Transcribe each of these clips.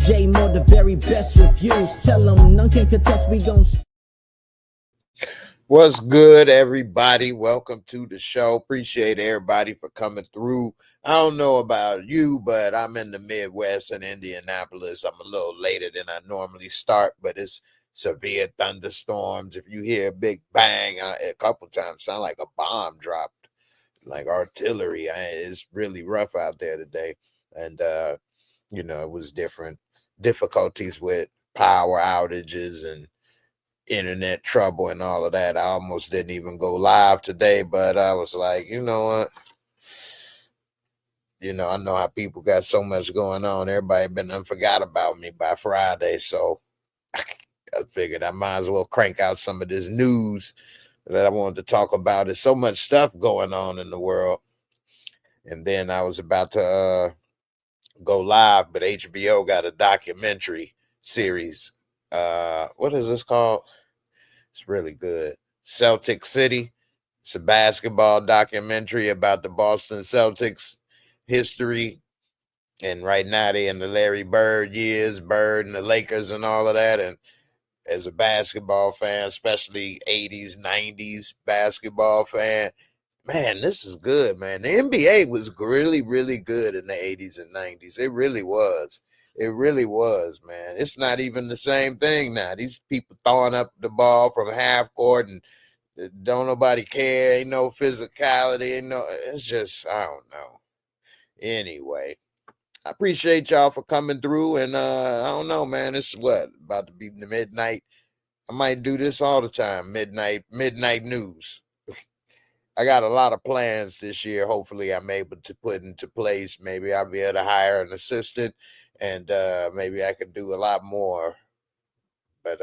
J-Moore, the very best reviews. Tell them none can contest, we gon' What's good, everybody? Welcome to the show. Appreciate everybody for coming through. I don't know about you, but I'm in the Midwest in Indianapolis. I'm a little later than I normally start, but it's severe thunderstorms. If you hear a big bang, a couple times, sound like a bomb dropped, like artillery. It's really rough out there today. And, it was different difficulties with power outages and internet trouble and all of that. I almost didn't even go live today, but I was like, you know what? I know how people got so much going on. Everybody forgot about me by Friday, so I figured I might as well crank out some of this news that I wanted to talk about. There's so much stuff going on in the world. And then I was about to go live, but HBO got a documentary series. What is this called? It's really good. Celtic City. It's a basketball documentary about the Boston Celtics history. And right now they in the Larry Bird years, Bird and the Lakers and all of that. And as a basketball fan, especially 80s, 90s basketball fan, man, this is good, man. The NBA was really, really good in the 80s and 90s. It really was. It really was, man. It's not even the same thing now. These people throwing up the ball from half court and don't nobody care. Ain't no physicality. It's just, I don't know. Anyway, I appreciate y'all for coming through. And I don't know, man. It's about to be midnight. I might do this all the time. Midnight news. I got a lot of plans this year. Hopefully I'm able to put into place. Maybe I'll be able to hire an assistant and maybe I can do a lot more. But,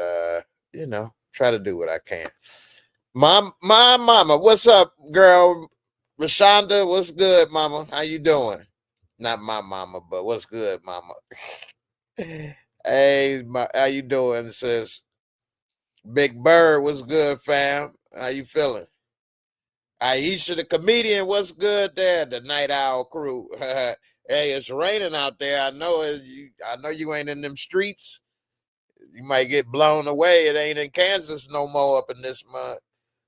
try to do what I can. My mama, what's up, girl? Rashonda, what's good, mama? How you doing? Not my mama, but what's good, mama? Hey, how you doing, sis? Big Bird, what's good, fam? How you feeling? Aisha, the comedian, what's good there? The Night Owl crew. Hey, it's raining out there. I know you ain't in them streets. You might get blown away. It ain't in Kansas no more up in this month.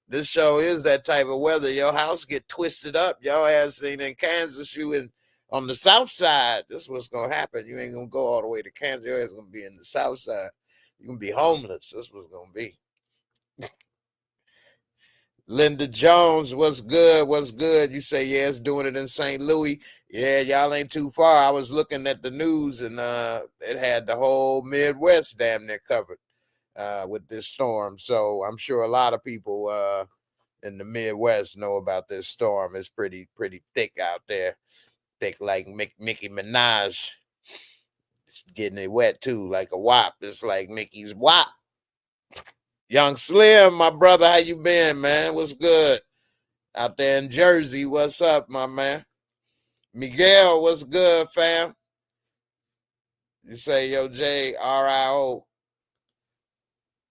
This show is that type of weather. Your house get twisted up. Your ass ain't in Kansas. You on the south side. This is what's gonna happen. You ain't gonna go all the way to Kansas. Your ass gonna be in the south side. You're gonna be homeless. This is what's gonna be. Linda Jones, what's good? What's good? You say, yeah, it's doing it in St. Louis. Yeah, y'all ain't too far. I was looking at the news and it had the whole Midwest damn near covered with this storm. So I'm sure a lot of people in the Midwest know about this storm. It's pretty thick out there. Thick like Nicki Minaj. It's getting it wet too, like a wop. It's like Nicki's wop. Young Slim, my brother, how you been, man? What's good? Out there in Jersey, what's up, my man? Miguel, what's good, fam? You say, yo, J, R-I-O,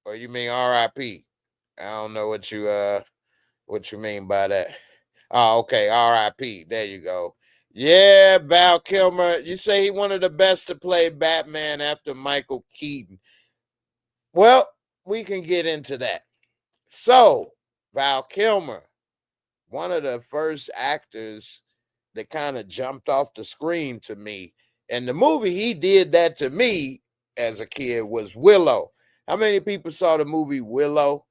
or you mean R-I-P? I don't know what you mean by that. Oh, okay, R.I.P. There you go. Yeah, Val Kilmer. You say he one of the best to play Batman after Michael Keaton. Well, we can get into that. So, Val Kilmer, one of the first actors that kind of jumped off the screen to me. And the movie he did that to me as a kid was Willow. How many people saw the movie Willow?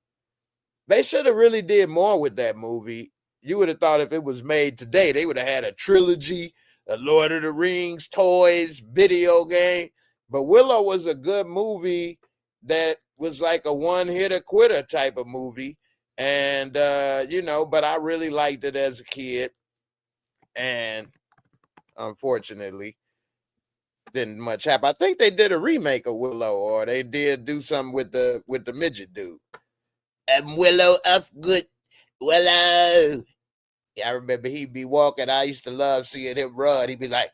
They should have really did more with that movie. You would have thought if it was made today, they would have had a trilogy, a Lord of the Rings, toys, video game. But Willow was a good movie that was like a one-hitter quitter type of movie. And, but I really liked it as a kid. And unfortunately, didn't much happen. I think they did a remake of Willow, or they did do something with the midget dude. Willow up good. Willow. Yeah, I remember he'd be walking. I used to love seeing him run. He'd be like,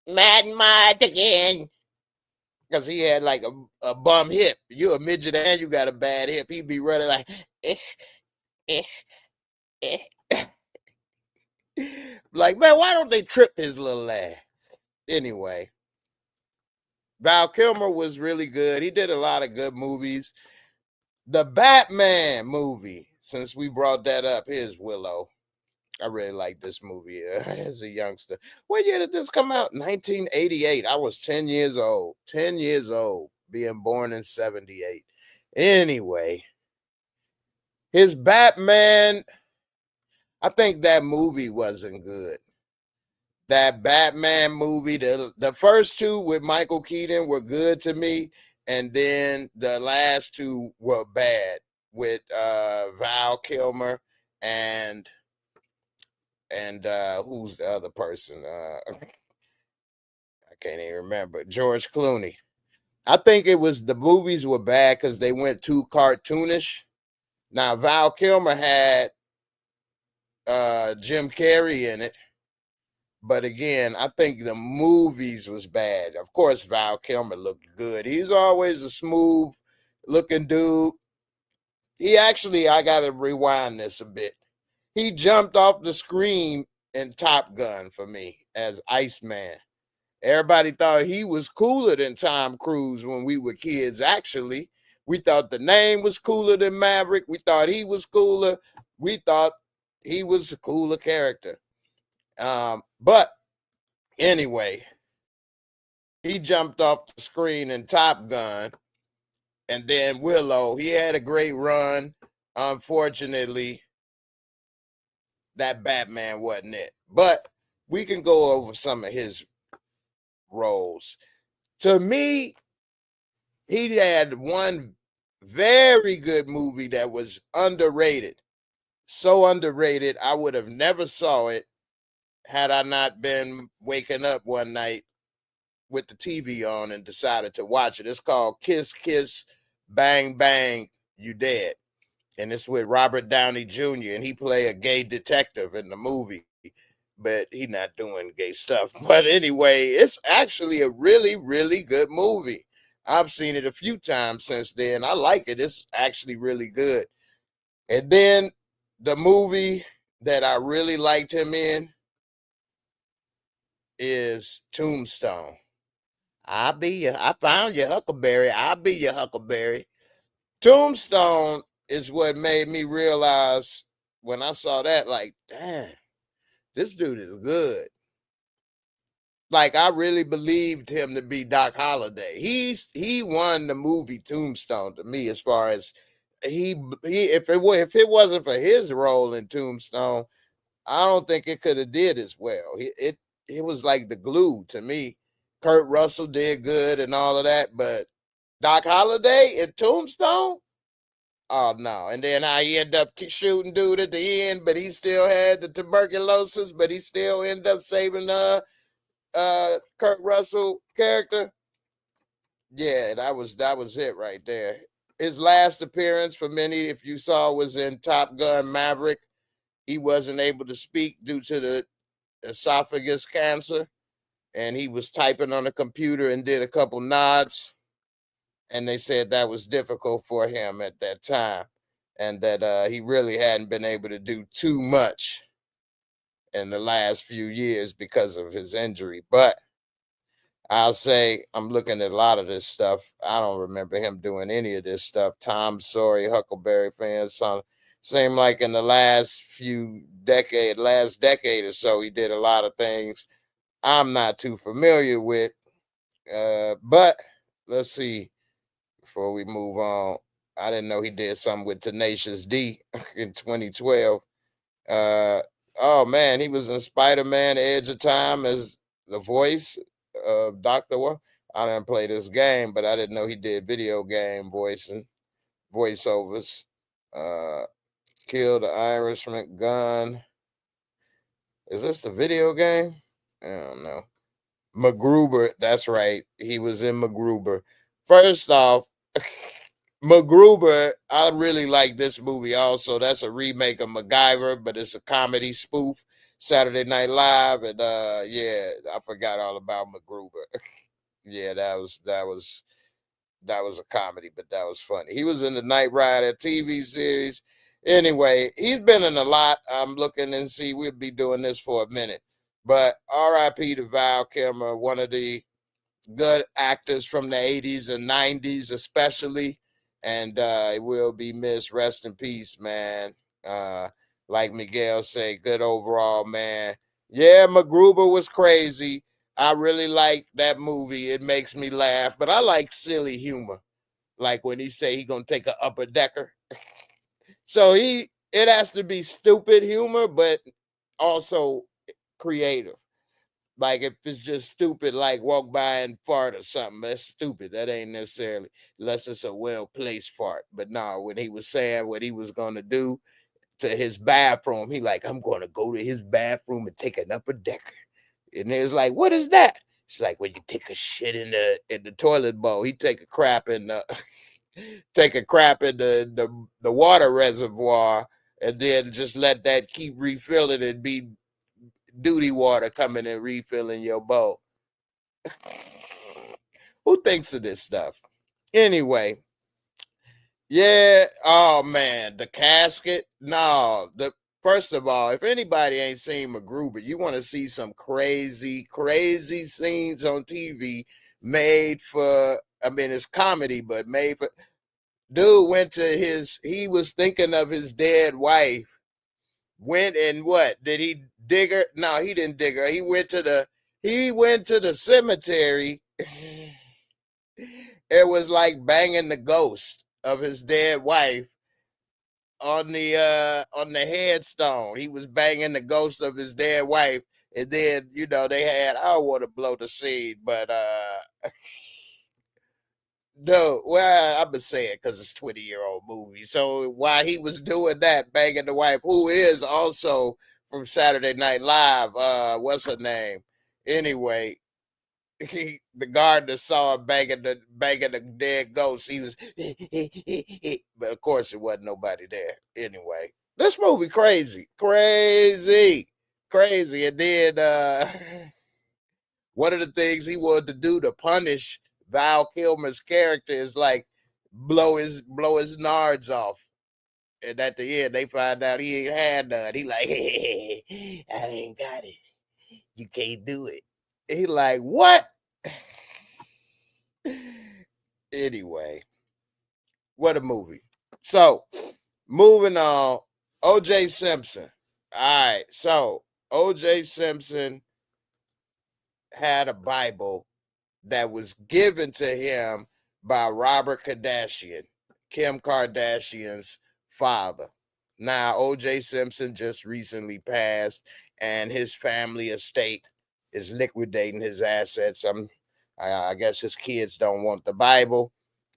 Mad again. Because he had like a bum hip. You a midget and you got a bad hip. He'd be running like, Like, man, why don't they trip his little ass? Anyway, Val Kilmer was really good. He did a lot of good movies. The Batman movie, since we brought that up, here's Willow. I really like this movie as a youngster. What year did this come out? 1988. I was 10 years old. 10 years old, being born in 78. Anyway, his Batman, I think that movie wasn't good. That Batman movie, the first two with Michael Keaton were good to me, and then the last two were bad with Val Kilmer and who's the other person? I can't even remember. George Clooney. I think it was the movies were bad because they went too cartoonish. Now Val Kilmer had Jim Carrey in it. But again, I think the movies was bad. Of course, Val Kilmer looked good. He's always a smooth looking dude. He actually, I got to rewind this a bit. He jumped off the screen in Top Gun for me as Iceman. Everybody thought he was cooler than Tom Cruise when we were kids. Actually, we thought the name was cooler than Maverick. We thought he was cooler. We thought he was a cooler character. But anyway, he jumped off the screen in Top Gun. And then Willow, he had a great run. Unfortunately, that Batman wasn't it. But we can go over some of his roles. To me, he had one very good movie that was underrated. So underrated, I would have never saw it had I not been waking up one night with the TV on and decided to watch it. It's called Kiss Kiss Bang Bang You Dead. And it's with Robert Downey Jr. and he play a gay detective in the movie. But he not doing gay stuff. But anyway, it's actually a really, really good movie. I've seen it a few times since then. I like it. It's actually really good. And then the movie that I really liked him in is Tombstone. I found your Huckleberry. I'll be your Huckleberry. Tombstone is what made me realize when I saw that, like, damn, this dude is good. Like, I really believed him to be Doc Holliday. He won the movie Tombstone to me, as far as he if it wasn't for his role in Tombstone, I don't think it could have did as well. It was like the glue to me. Kurt Russell did good and all of that, but Doc Holliday in Tombstone, oh no. And then how he ended up shooting dude at the end, but he still had the tuberculosis, but he still ended up saving Kurt Russell character. Yeah, that was it right there. His last appearance for many, if you saw, was in Top Gun Maverick. He wasn't able to speak due to the esophagus cancer, and he was typing on the computer and did a couple nods. And they said that was difficult for him at that time, and that he really hadn't been able to do too much in the last few years because of his injury. But I'll say I'm looking at a lot of this stuff. I don't remember him doing any of this stuff. Tom Sawyer, Huckleberry fans, seemed like in the last decade or so, he did a lot of things I'm not too familiar with. But let's see, before we move on, I didn't know he did something with Tenacious D in 2012. Oh man, he was in Spider-Man: Edge of Time as the voice of Dr. I didn't play this game, but I didn't know he did video game voiceovers. Uh, Kill the Irishman, Gun. Is this the video game? I don't know. MacGruber, that's right. He was in MacGruber. First off, MacGruber, I really like this movie also. That's a remake of MacGyver, but it's a comedy spoof. Saturday Night Live, and yeah, I forgot all about MacGruber. Yeah, that was a comedy, but that was funny. He was in the Knight Rider TV series. Anyway, he's been in a lot. I'm looking and see we'll be doing this for a minute. But R.I.P. to Val Kilmer, one of the good actors from the 80s and 90s, especially. And it will be missed. Rest in peace, man. Like Miguel say, good overall, man. Yeah, MacGruber was crazy. I really like that movie. It makes me laugh, but I like silly humor. Like when he say he gonna take a upper decker. So it has to be stupid humor, but also creative. Like if it's just stupid, like walk by and fart or something, that's stupid. That ain't necessarily unless it's a well-placed fart. But no, when he was saying what he was gonna do to his bathroom, he like, I'm gonna go to his bathroom and take an upper decker. And it's like, what is that? It's like when you take a shit in the toilet bowl. He take a crap in the take a crap in the water reservoir and then just let that keep refilling and be duty water coming and refilling your bowl. Who thinks of this stuff? Anyway, yeah. Oh man, the casket. No, the first of all, if anybody ain't seen MacGruber, you want to see some crazy, crazy scenes on TV made for. I mean, it's comedy, but made for. Dude went to he was thinking of his dead wife. Went and what? Did he dig her? No, he didn't dig her. He went to the cemetery. It was like banging the ghost of his dead wife on the headstone. He was banging the ghost of his dead wife. And then, they had, I don't want to blow the scene, but no, well, I'm gonna say it because it's 20-year-old movie. So while he was doing that, banging the wife, who is also from Saturday Night Live, what's her name? Anyway, the gardener saw him banging the dead ghost. He was, but of course it wasn't nobody there. Anyway, this movie crazy, crazy, crazy. And then one of the things he wanted to do to punish Val Kilmer's character is like blow his nards off. And at the end, they find out he ain't had none. He like, hey, I ain't got it. You can't do it. He like, what? Anyway, what a movie. So, moving on, O.J. Simpson. All right, so O.J. Simpson had a Bible that was given to him by Robert Kardashian, Kim Kardashian's father. Now, O.J. Simpson just recently passed, and his family estate is liquidating his assets. I guess his kids don't want the Bible.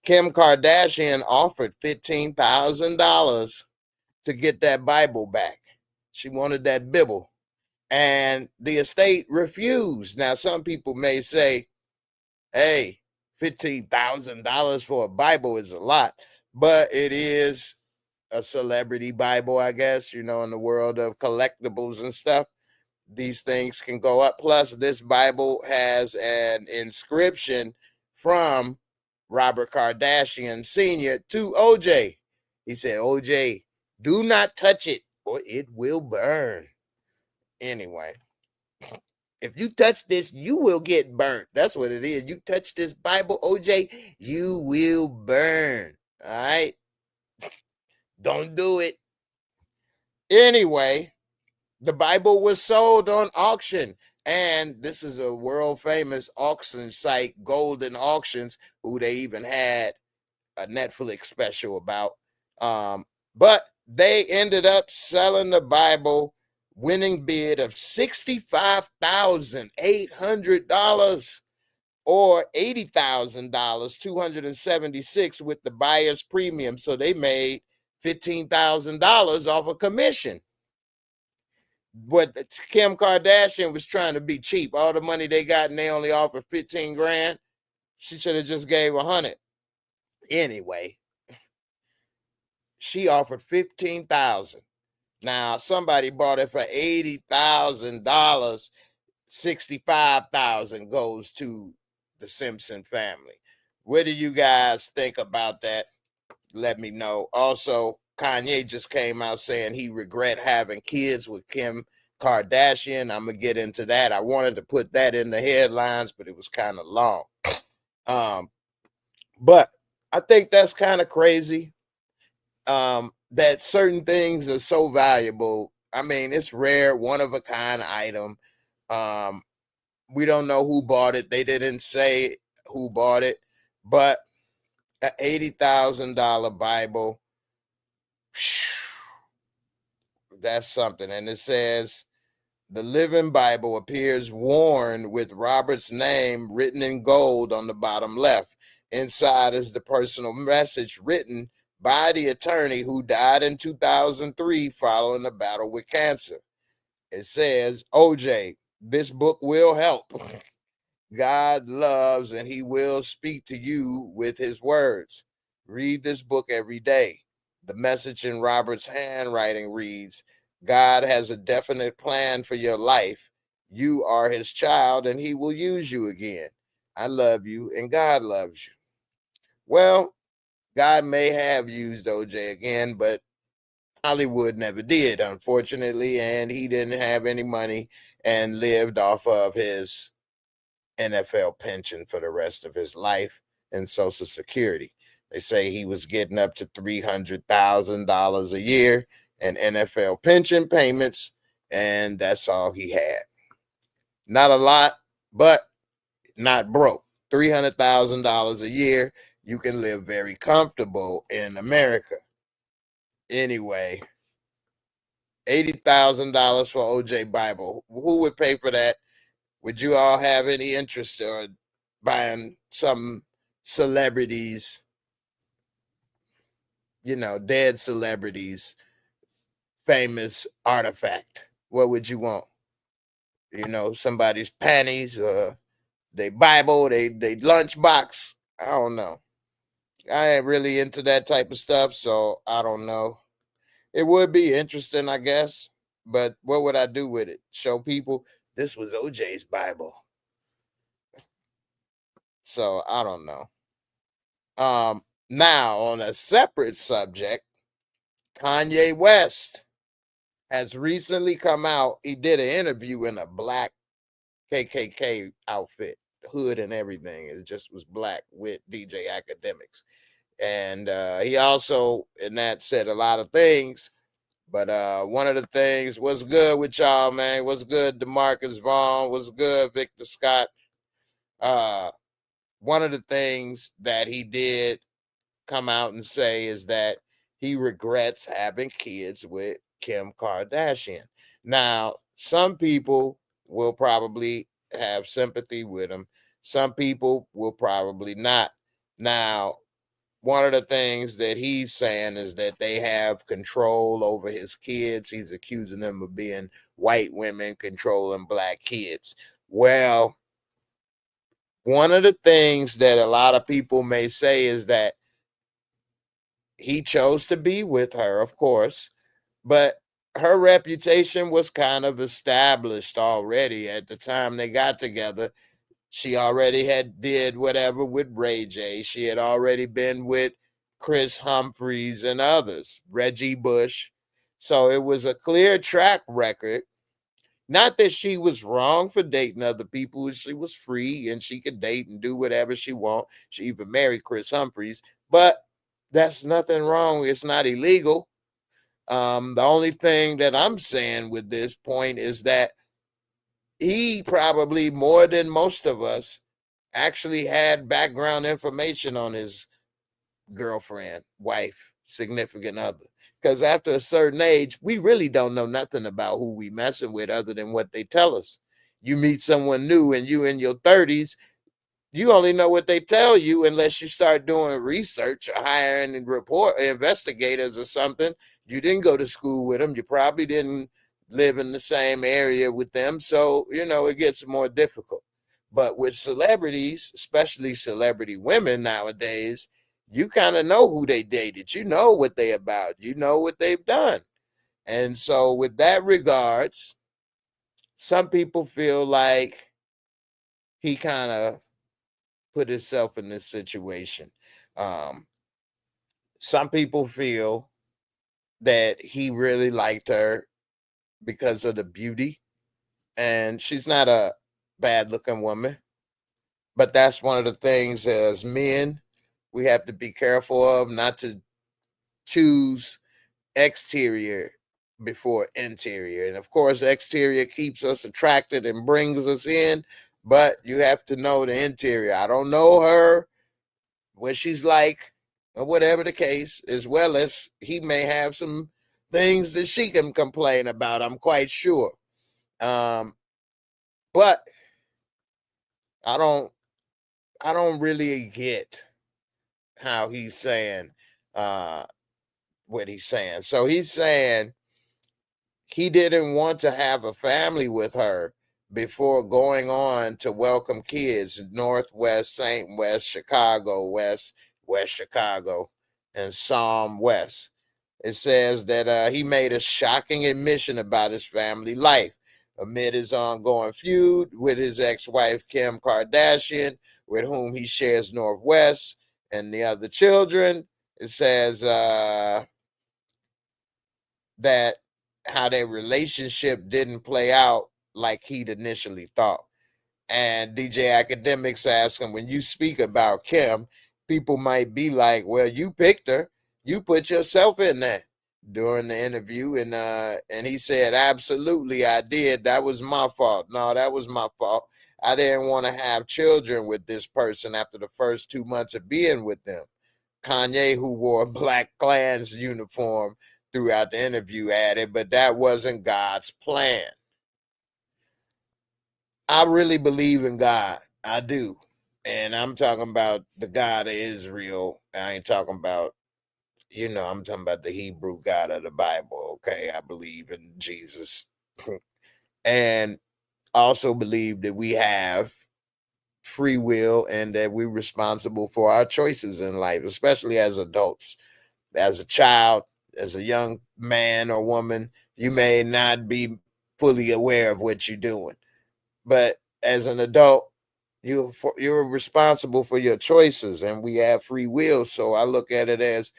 Kim Kardashian offered $15,000 to get that Bible back. She wanted that Bible, and the estate refused. Now, some people may say, hey, $15,000 for a Bible is a lot, but it is a celebrity Bible, I guess, in the world of collectibles and stuff. These things can go up. Plus, this Bible has an inscription from Robert Kardashian Sr. to OJ. He said, OJ, do not touch it or it will burn. Anyway, if you touch this, you will get burnt. That's what it is. You touch this Bible, OJ, you will burn. All right? Don't do it. Anyway, the Bible was sold on auction. And this is a world famous auction site, Golden Auctions, who they even had a Netflix special about. But they ended up selling the Bible, winning bid of $65,800 or $80,000, $276 with the buyer's premium. So they made $15,000 off a commission. But Kim Kardashian was trying to be cheap. All the money they got and they only offered 15 grand. She should have just gave 100. Anyway, she offered 15,000. Now somebody bought it for $80,000. 65,000 goes to the Simpson family. What do you guys think about that? Let me know. Also, Kanye just came out saying he regret having kids with Kim Kardashian. I'm gonna get into that. I wanted to put that in the headlines, but it was kind of long. But I think that's kind of crazy. That certain things are so valuable. I mean, it's rare, one of a kind item. Um, we don't know who bought it. They didn't say who bought it, but an $80,000 Bible, that's something. And it says the Living Bible appears worn with Robert's name written in gold on the bottom left. Inside is the personal message written by the attorney who died in 2003 following a battle with cancer. It says, OJ, this book will help. God loves and he will speak to you with his words. Read this book every day. The message in Robert's handwriting reads, God has a definite plan for your life. You are his child and he will use you again. I love you and God loves you. Well, God may have used OJ again, but Hollywood never did, unfortunately, and he didn't have any money and lived off of his NFL pension for the rest of his life and Social Security. They say he was getting up to $300,000 a year in NFL pension payments, and that's all he had. Not a lot, but not broke. $300,000 a year, you can live very comfortable in America. Anyway, $80,000 for OJ Bible. Who would pay for that? Would you all have any interest or buying some celebrities, dead celebrities, famous artifact? What would you want? Somebody's panties, they Bible, they lunchbox. I don't know. I ain't really into that type of stuff, so I don't know. It would be interesting, I guess, but what would I do with it? Show people this was OJ's Bible. So I don't know. Now on a separate subject, Kanye West has recently come out. He did an interview in a black KKK outfit, hood and everything. It just was black with DJ Academics. And he also, in that, said a lot of things. But one of the things, what's good with y'all, man? What's good, DeMarcus Vaughn? What's good, Victor Scott? One of the things that he did come out and say is that he regrets having kids with Kim Kardashian. Now, some people will probably have sympathy with him. Some people will probably not. Now, one of the things that he's saying is that they have control over his kids. He's accusing them of being white women controlling black kids. Well, one of the things that a lot of people may say is that he chose to be with her, of course, but her reputation was kind of established already at the time they got together. She already had did whatever with Ray J. She had already been with Chris Humphries and others, Reggie Bush. So it was a clear track record. Not that she was wrong for dating other people. She was free and she could date and do whatever she want. She even married Chris Humphries, but that's nothing wrong. It's not illegal. The only thing that I'm saying with this point is that he probably more than most of us actually had background information on his girlfriend, wife, significant other. Because after a certain age, we really don't know nothing about who we messing with other than what they tell us. You meet someone new and you in your 30s, you only know what they tell you unless you start doing research or hiring and report investigators or something. You didn't go to school with them. You probably didn't live in the same area with them. So, it gets more difficult. But with celebrities, especially celebrity women nowadays, you kind of know who they dated. You know what they about. You know what they've done. And so with that regards, some people feel like he kind of put himself in this situation. Some people feel that he really liked her because of the beauty. And she's not a bad looking woman. But that's one of the things as men we have to be careful of, not to choose exterior before interior. And of course, exterior keeps us attracted and brings us in, but you have to know the interior. I don't know her, what she's like, or whatever the case, as well as he may have some things that she can complain about, I'm quite sure. But I don't really get how he's saying what he's saying. So he's saying he didn't want to have a family with her before going on to welcome kids Northwest, St. West, Chicago West, West Chicago, and Psalm West. It says that he made a shocking admission about his family life amid his ongoing feud with his ex-wife Kim Kardashian, with whom he shares Northwest and the other children. It says that how their relationship didn't play out like he'd initially thought. And DJ Academics asked him, when you speak about Kim, people might be like, well, you picked her. You put yourself in that during the interview. And he said, absolutely, I did. That was my fault. No, that was my fault. I didn't want to have children with this person after the first 2 months of being with them. Kanye, who wore a Black Klan's uniform throughout the interview, added, but that wasn't God's plan. I really believe in God. I do. And I'm talking about the God of Israel. I ain't talking about, I'm talking about the Hebrew God of the Bible. Okay. I believe in Jesus. And also believe that we have free will and that we're responsible for our choices in life, especially as adults. As a child, as a young man or woman, you may not be fully aware of what you're doing. But as an adult, you're responsible for your choices, and we have free will. So I look at it as,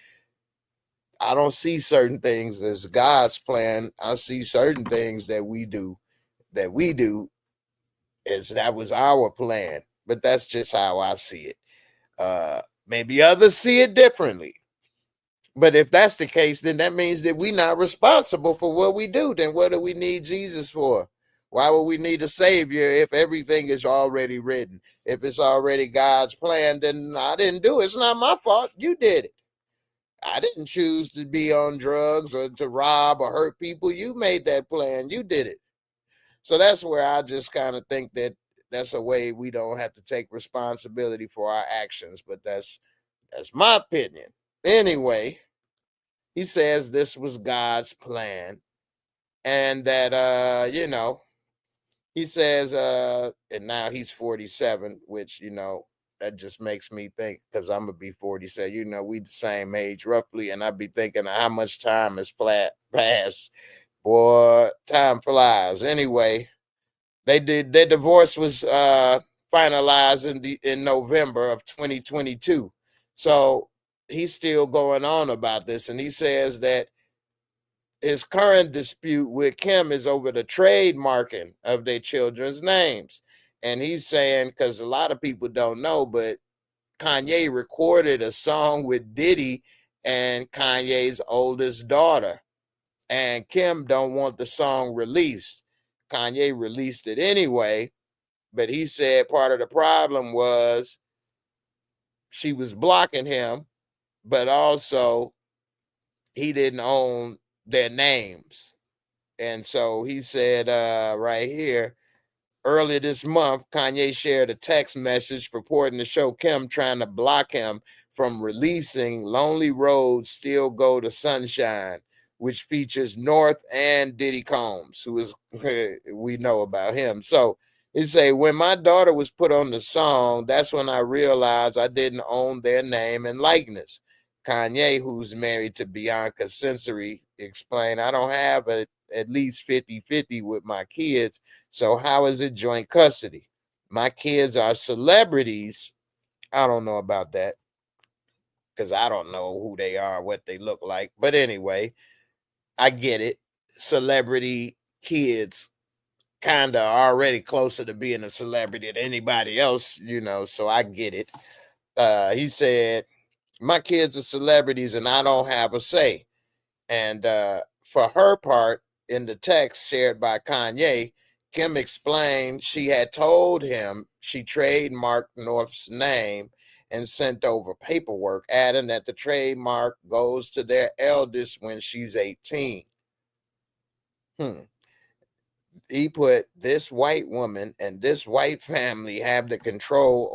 I don't see certain things as God's plan. I see certain things that we do as that was our plan. But that's just how I see it. Maybe others see it differently. But if that's the case, then that means that we're not responsible for what we do. Then what do we need Jesus for? Why would we need a savior if everything is already written? If it's already God's plan, then I didn't do it. It's not my fault. You did it. I didn't choose to be on drugs or to rob or hurt people. You made that plan. You did it. So that's where I just kind of think that that's a way we don't have to take responsibility for our actions. But that's my opinion. Anyway, he says this was God's plan, and that he says and now he's 47, which that just makes me think, because I'm gonna be 47. We the same age roughly, and I'd be thinking how much time has passed. Boy, time flies. Anyway, their divorce was finalized in November of 2022. So he's still going on about this, and he says that his current dispute with Kim is over the trademarking of their children's names. And he's saying, because a lot of people don't know, but Kanye recorded a song with Diddy and Kanye's oldest daughter. And Kim don't want the song released. Kanye released it anyway, but he said part of the problem was she was blocking him, but also he didn't own their names. And so he said right here, earlier this month, Kanye shared a text message purporting to show Kim trying to block him from releasing Lonely Roads Still Go to Sunshine, which features North and Diddy Combs, who is, we know about him. So he say, when my daughter was put on the song, that's when I realized I didn't own their name and likeness. Kanye, who's married to Bianca Sensory, explained, I don't have at least 50-50 with my kids. So how is it joint custody? My kids are celebrities. I don't know about that, because I don't know who they are, what they look like. But anyway, I get it. Celebrity kids kind of already closer to being a celebrity than anybody else, so I get it. He said, my kids are celebrities and I don't have a say. And for her part, in the text shared by Kanye, Kim explained she had told him she trademarked North's name and sent over paperwork, adding that the trademark goes to their eldest when she's 18. He put, this white woman and this white family have the control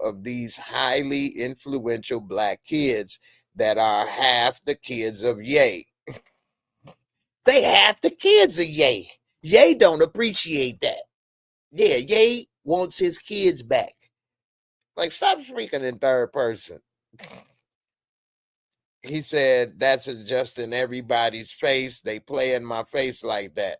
of these highly influential black kids that are half the kids of Ye. They half the kids of Ye. Ye don't appreciate that. Yeah, Ye wants his kids back. Like, stop speaking in third person. He said, that's just in everybody's face. They play in my face like that.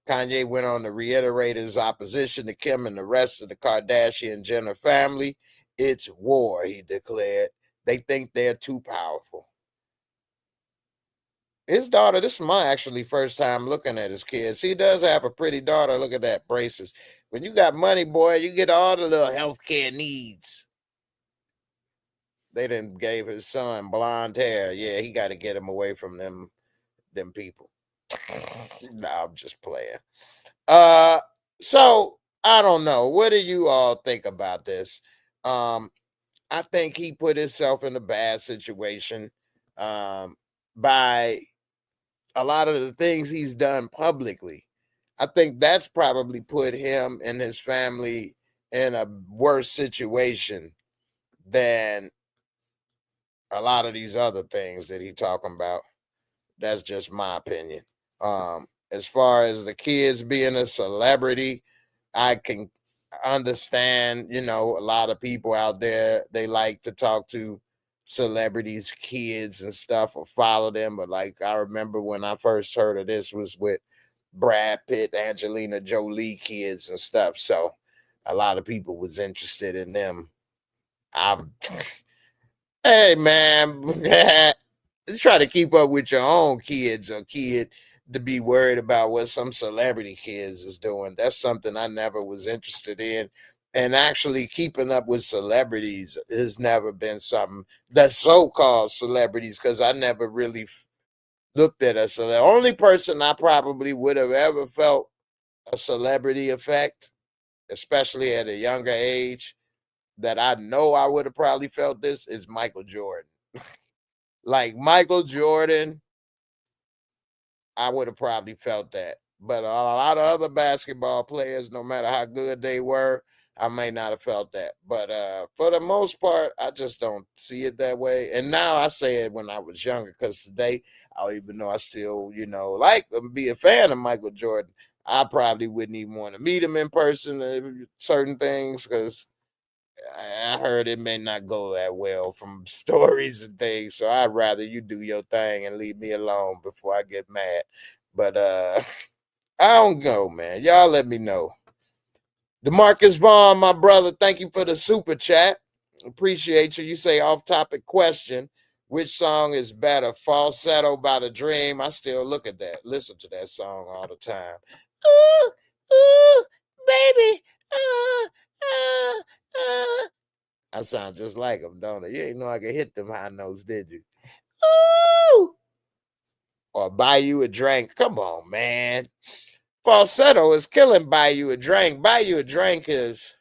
Kanye went on to reiterate his opposition to Kim and the rest of the Kardashian Jenner family. It's war, he declared. They think they're too powerful. His daughter, this is my actually first time looking at his kids. He does have a pretty daughter. Look at that, braces. When you got money, boy, you get all the little healthcare needs. They done gave his son blonde hair. Yeah, he got to get him away from them people. Nah, I'm just playing. So I don't know. What do you all think about this? I think he put himself in a bad situation by a lot of the things he's done publicly. I think that's probably put him and his family in a worse situation than a lot of these other things that he talking about. That's just my opinion. As far as the kids being a celebrity, I can understand, a lot of people out there, they like to talk to celebrities, kids and stuff, or follow them. But like, I remember when I first heard of this was with Brad Pitt, Angelina Jolie kids and stuff. So a lot of people was interested in them. I'm Hey man, try to keep up with your own kids or kid to be worried about what some celebrity kids is doing. That's something I never was interested in. And actually keeping up with celebrities has never been something that so-called celebrities, because I never really looked at us. So the only person I probably would have ever felt a celebrity effect, especially at a younger age, that I know I would have probably felt this is Michael Jordan. Like Michael Jordan, I would have probably felt that. But a lot of other basketball players, no matter how good they were, I may not have felt that. But for the most part, I just don't see it that way. And now I say it when I was younger, because today, even though I still, like be a fan of Michael Jordan, I probably wouldn't even want to meet him in person, certain things, because I heard it may not go that well from stories and things. So I'd rather you do your thing and leave me alone before I get mad. But I don't know, man. Y'all let me know. DeMarcus Vaughn, my brother, thank you for the super chat. Appreciate you. You say off-topic question. Which song is better? Falsetto by The Dream. I still look at that. Listen to that song all the time. Ooh, ooh, baby. I sound just like him, don't I? You ain't know I could hit them high notes, did you? Ooh! Or buy you a drink. Come on, man. Falsetto is killing buy you a drink. Buy you a drink is...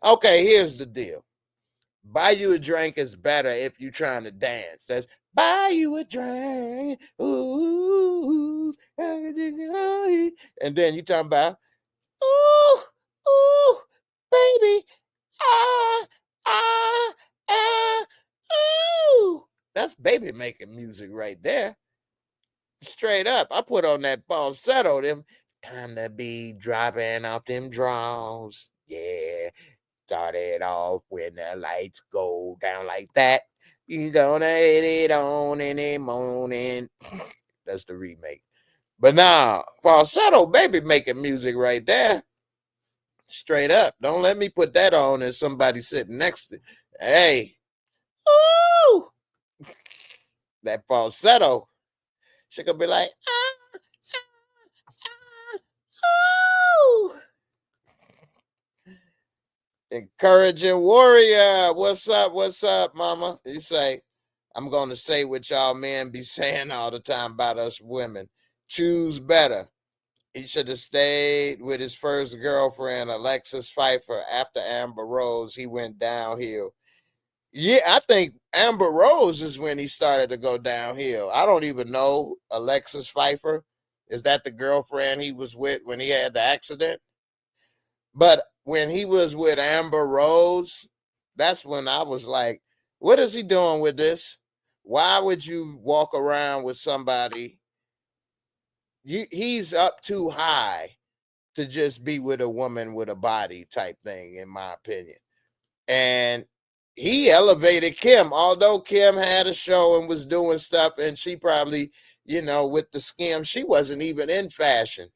Okay, here's the deal. Buy you a drink is better if you're trying to dance. That's buy you a drink. Ooh. And then you talking about, ooh, ooh, baby. Ah, ah, ah, ooh. That's baby making music right there. Straight up. I put on that falsetto, them time to be dropping off them draws. Yeah. Started off when the lights go down like that. You gonna hit it on in the morning. That's the remake. But nah, falsetto baby making music right there. Straight up. Don't let me put that on and somebody sitting next to. Hey. Ooh. that falsetto. She could be like, oh. Encouraging warrior. What's up? What's up, mama? You say, I'm going to say what y'all men be saying all the time about us women. Choose better. He should have stayed with his first girlfriend, Alexis Pfeiffer. After Amber Rose, he went downhill. Yeah, I think Amber Rose is when he started to go downhill. I don't even know Alexis Pfeiffer. Is that the girlfriend he was with when he had the accident? But when he was with Amber Rose, that's when I was like, what is he doing with this? Why would you walk around with somebody? He's up too high to just be with a woman with a body type thing, in my opinion. And he elevated Kim, although Kim had a show and was doing stuff, and she probably, with the skim, she wasn't even in fashion.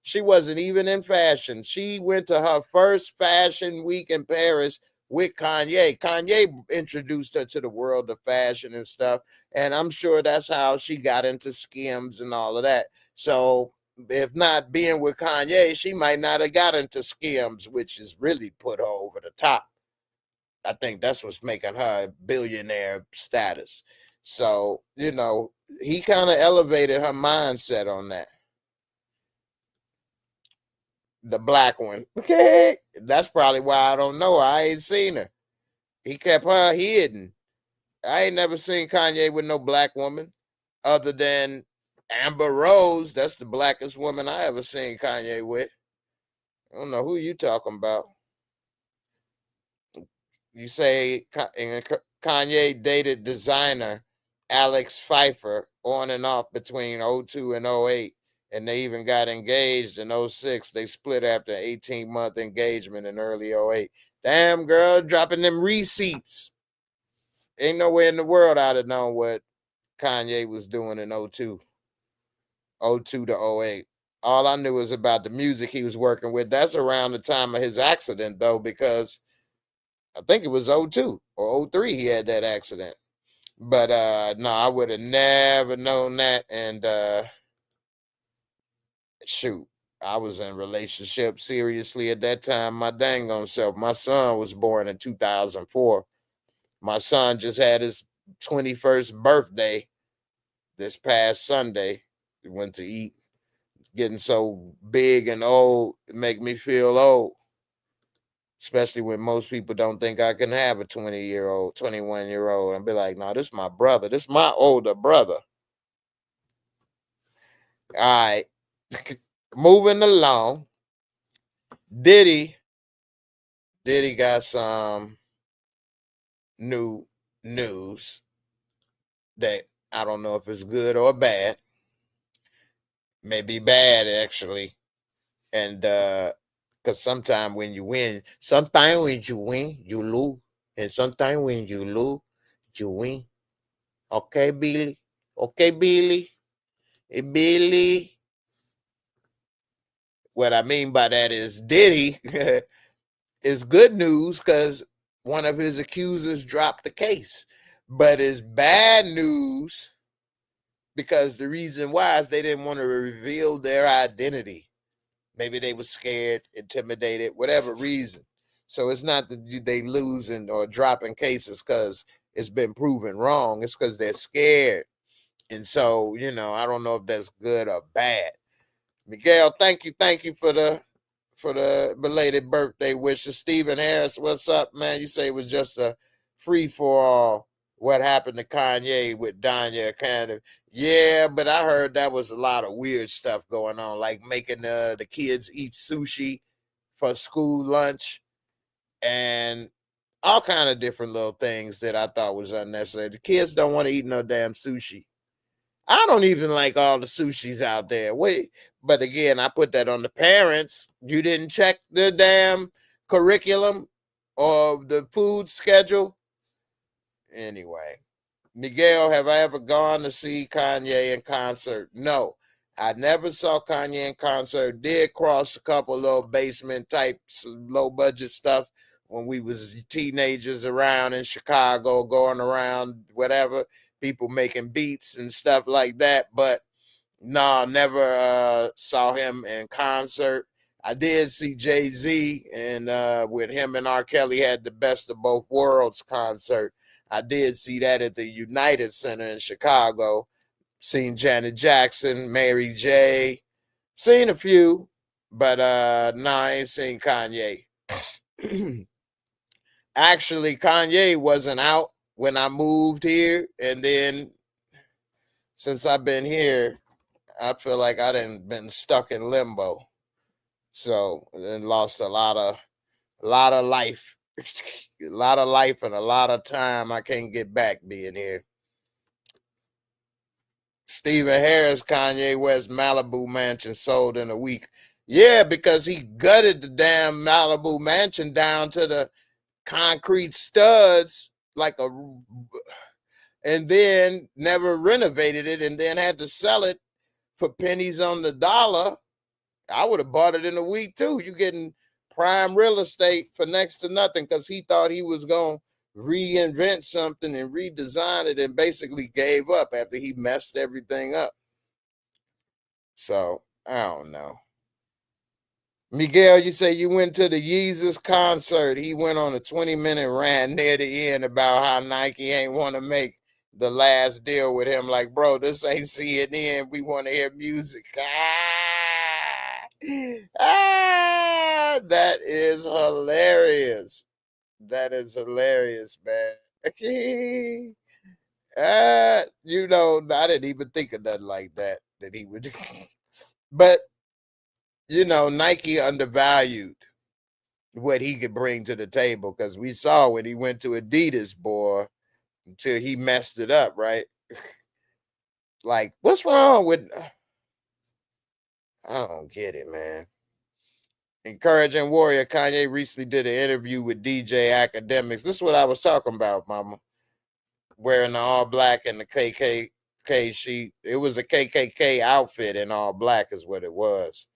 She wasn't even in fashion. She went to her first fashion week in Paris with Kanye. Kanye introduced her to the world of fashion and stuff. And I'm sure that's how she got into skims and all of that. So if not being with Kanye, she might not have got into skims, which is really put her over the top. I think that's what's making her billionaire status. So, he kind of elevated her mindset on that. The black one. Okay. That's probably why I don't know her. I ain't seen her. He kept her hidden. I ain't never seen Kanye with no black woman other than Amber Rose. That's the blackest woman I ever seen Kanye with. I don't know who you talking about. You say Kanye dated designer Alex Pfeiffer on and off between 02 and 08. And they even got engaged in 06. They split after an 18-month engagement in early 08. Damn, girl, dropping them receipts. Ain't nowhere in the world I'd have known what Kanye was doing in 02 to 08. All I knew was about the music he was working with. That's around the time of his accident, though, because I think it was 02 or 03 he had that accident. But no, I would have never known that. And shoot, I was in a relationship seriously at that time. My dang on self. My son was born in 2004. My son just had his 21st birthday this past Sunday. We went to eat. Getting so big and old, it make me feel old. Especially when most people don't think I can have a 20-year-old, 21-year-old. And be like, no, this is my brother. This is my older brother. All right. Moving along. Diddy got some new news that I don't know if it's good or bad. Maybe bad, actually. And because sometimes when you win, you lose. And sometimes when you lose, you win. Okay, Billy? Okay, Billy? Hey, Billy? What I mean by that is Diddy is good news because one of his accusers dropped the case. But it's bad news because the reason why is they didn't want to reveal their identity. Maybe they were scared, intimidated, whatever reason. So it's not that they losing or dropping cases because it's been proven wrong. It's because they're scared. And so, I don't know if that's good or bad. Miguel, thank you for the belated birthday wishes. Stephen Harris, what's up, man? You say it was just a free for all. What happened to Kanye with Danya Canada? Yeah, but I heard that was a lot of weird stuff going on, like making the kids eat sushi for school lunch and all kind of different little things that I thought was unnecessary. The kids don't want to eat no damn sushi. I don't even like all the sushis out there. Wait, but again, I put that on the parents. You didn't check the damn curriculum or the food schedule. Anyway, Miguel, have I ever gone to see Kanye in concert? No, I never saw Kanye in concert. Did cross a couple little basement type low budget stuff when we was teenagers around in Chicago, going around whatever. people making beats and stuff like that. But no, never saw him in concert. I did see Jay-Z, and with him and R. Kelly had the Best of Both Worlds concert. I did see that at the United Center in Chicago. Seen Janet Jackson, Mary J. Seen a few, but no, I ain't seen Kanye. Actually, Kanye wasn't out when I moved here, and then since I've been here, I feel like I done been stuck in limbo. So then lost a lot of life. A lot of life and a lot of time I can't get back being here. Stephen Harris, Kanye West Malibu mansion sold in a week. Yeah, because he gutted the damn Malibu mansion down to the concrete studs and then never renovated it, and then had to sell it for pennies on the dollar. I would have bought it in a week too. You getting prime real estate for next to nothing, because he thought he was going to reinvent something and redesign it, and basically gave up after he messed everything up. So I don't know. Miguel, you say you went to the Yeezus concert. He went on a 20-minute rant near the end about how Nike ain't want to make the last deal with him. Like, bro, this ain't CNN. We want to hear music. That is hilarious. That is hilarious, man. You know, I didn't even think of nothing like that he would do. But, you know, Nike undervalued what he could bring to the table, because we saw when he went to Adidas, boy, until he messed it up, right? Like, what's wrong with... I don't get it, man. Encouraging Warrior, Kanye recently did an interview with DJ Academics. This is what I was talking about, mama. Wearing the all black and the KKK sheet. It was a KKK outfit in all black is what it was.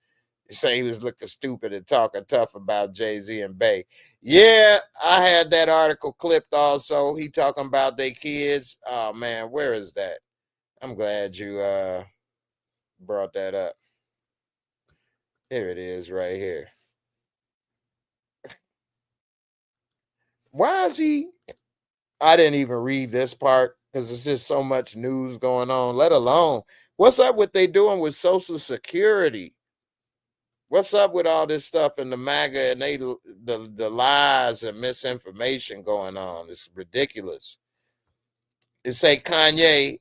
You say he was looking stupid and talking tough about Jay-Z and Bey. Yeah, I had that article clipped also. He talking about their kids. Oh, man, where is that? I'm glad you brought that up. Here it is right here. Why is he... I didn't even read this part because it's just so much news going on, let alone what's up with they doing with Social Security? What's up with all this stuff in the MAGA and the lies and misinformation going on? It's ridiculous. It say Kanye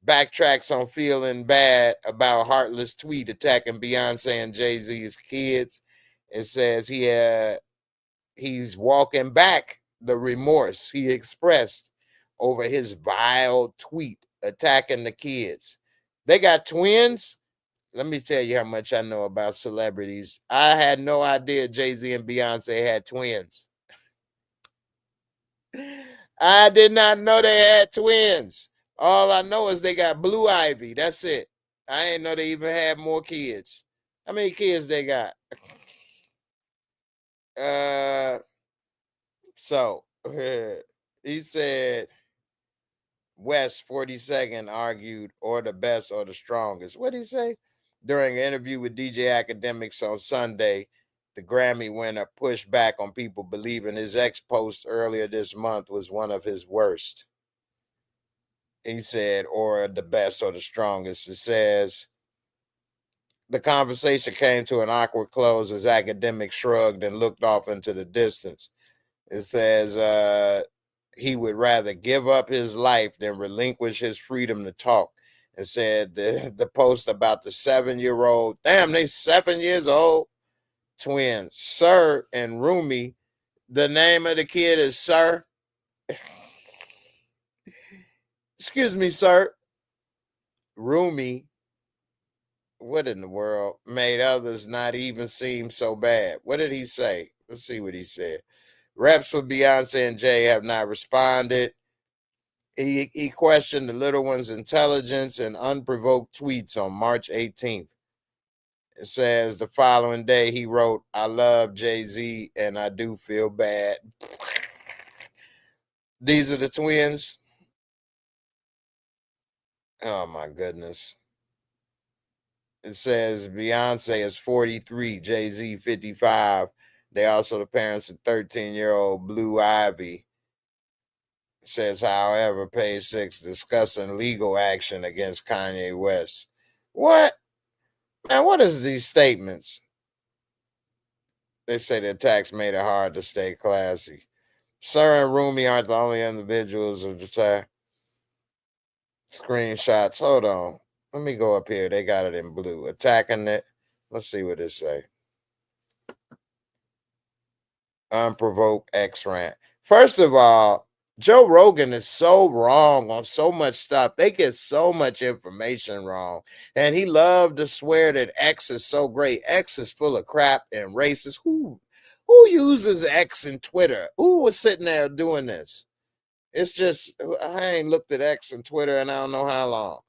backtracks on feeling bad about heartless tweet attacking Beyonce and Jay-Z's kids. It says he's walking back the remorse he expressed over his vile tweet attacking the kids. They got twins. Let me tell you how much I know about celebrities. I had no idea Jay-Z and Beyonce had twins. I did not know they had twins. All I know is they got Blue Ivy. That's it. I didn't know they even had more kids. How many kids they got? So he said West 42nd argued or the best or the strongest. What did he say? During an interview with DJ Academics on Sunday, the Grammy winner pushed back on people believing his ex post earlier this month was one of his worst. He said, or the best or the strongest. It says, the conversation came to an awkward close as Academic shrugged and looked off into the distance. It says he would rather give up his life than relinquish his freedom to talk. And said the post about the 7-year-old, damn, they 7 years old, twins, Sir and Rumi. The name of the kid is Sir. Excuse me, Sir. Rumi, what in the world, made others not even seem so bad. What did he say? Let's see what he said. Reps for Beyonce and Jay have not responded. He questioned the little one's intelligence in unprovoked tweets on March 18th. It says the following day he wrote, I love Jay-Z and I do feel bad. These are the twins. Oh my goodness. It says Beyonce is 43, Jay-Z 55. They also the parents of 13-year-old Blue Ivy. It says, however, page 6 discussing legal action against Kanye West. What? Man, what is these statements? They say the attacks made it hard to stay classy. Sir and Rumi aren't the only individuals of the time. Screenshots. Hold on. Let me go up here. They got it in blue. Attacking it. Let's see what it say. Unprovoked X rant. First of all, Joe Rogan is so wrong on so much stuff. They get so much information wrong. And he loved to swear that X is so great. X is full of crap and racist. Who uses X and Twitter? Who was sitting there doing this? It's just, I ain't looked at X and Twitter and I don't know how long.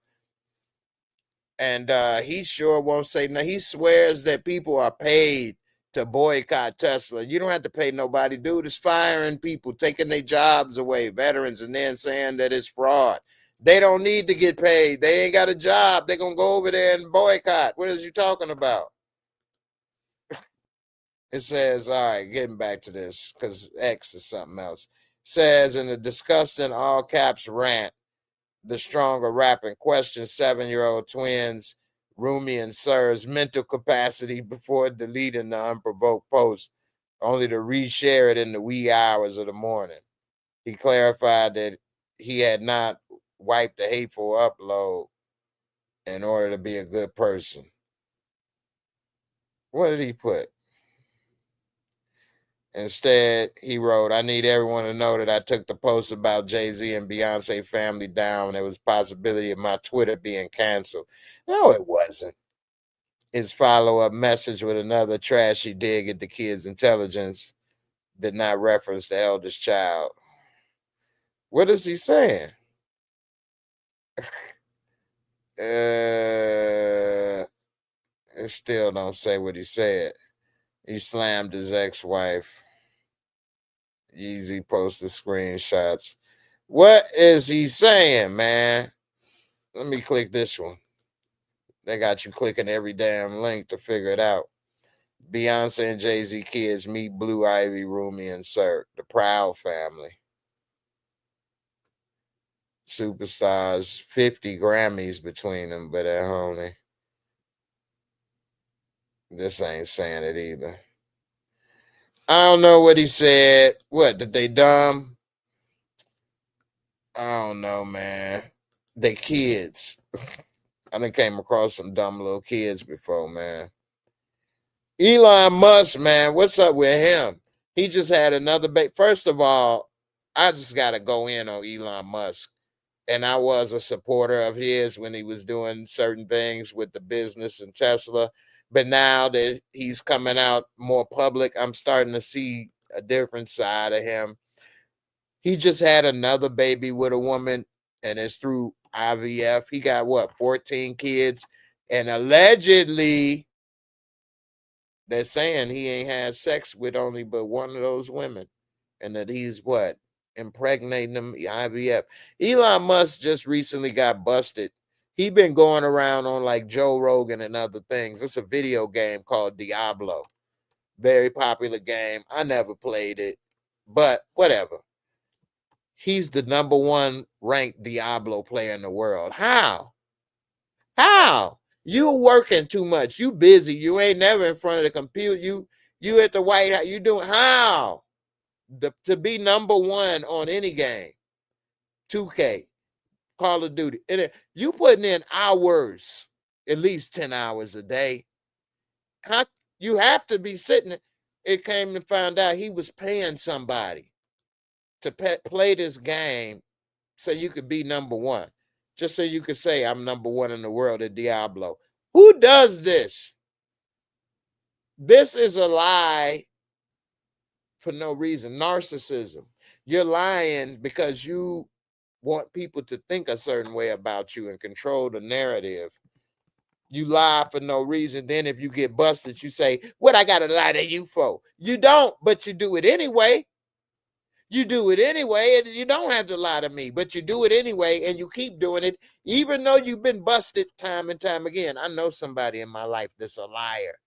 And he sure won't say no. He swears that people are paid to boycott Tesla. You don't have to pay nobody. Dude is firing people, taking their jobs away, veterans, and then saying that it's fraud. They don't need to get paid. They ain't got a job. They're going to go over there and boycott. What is you talking about? It says, all right, getting back to this, because X is something else. Says in a disgusting all caps rant, the stronger rapping questions 7-year-old twins Rumi and Sir's mental capacity before deleting the unprovoked post, only to reshare it in the wee hours of the morning. He clarified that he had not wiped the hateful upload in order to be a good person. What did he put? Instead, he wrote, I need everyone to know that I took the post about Jay-Z and Beyonce family down. There was possibility of my Twitter being canceled. No, it wasn't. His follow-up message with another trashy dig at the kid's intelligence did not reference the eldest child. What is he saying? It still don't say what he said. He slammed his ex-wife. Yeezy posted screenshots. What is he saying, man? Let me click this one. They got you clicking every damn link to figure it out. Beyonce and Jay-Z kids meet Blue Ivy, Rumi, and Sir, the Proud family. Superstars, 50 Grammys between them, but at only. This ain't saying it either. I don't know what he said. What, did they dumb? I don't know, man. They kids. I done came across some dumb little kids before, man. Elon Musk, man, what's up with him? He just had another baby. First of all, I just got to go in on Elon Musk. And I was a supporter of his when he was doing certain things with the business and Tesla. But now that he's coming out more public, I'm starting to see a different side of him. He just had another baby with a woman, and it's through IVF. He got, 14 kids? And allegedly, they're saying he ain't had sex with only but one of those women. And that he's, impregnating them, IVF. Elon Musk just recently got busted. He been going around on like Joe Rogan and other things. It's a video game called Diablo. Very popular game. I never played it, but whatever. He's the number one ranked Diablo player in the world. How? You working too much. You busy. You ain't never in front of the computer. You at the White House. You doing how? To be number one on any game. 2K, Call of Duty. And you putting in hours, at least 10 hours a day. How you have to be sitting. It came to find out he was paying somebody to play this game so you could be number one. Just so you could say, I'm number one in the world at Diablo. Who does this? This is a lie for no reason. Narcissism. You're lying because you want people to think a certain way about you and control the narrative. You lie for no reason. Then if you get busted, you say, what I got to lie to you for? You don't, but you do it anyway. You do it anyway, and you don't have to lie to me, but you do it anyway, and you keep doing it, even though you've been busted time and time again. I know somebody in my life that's a liar,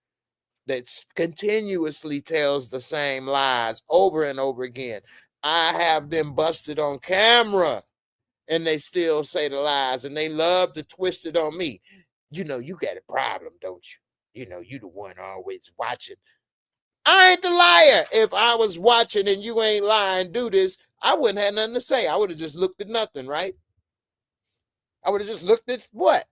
that continuously tells the same lies over and over again. I have them busted on camera, and they still say the lies, and they love to twist it on me. You know, you got a problem, don't you? You know, you the one always watching. I ain't the liar. If I was watching and you ain't lying, do this, I wouldn't have nothing to say. I would have just looked at nothing, right? I would have just looked at what?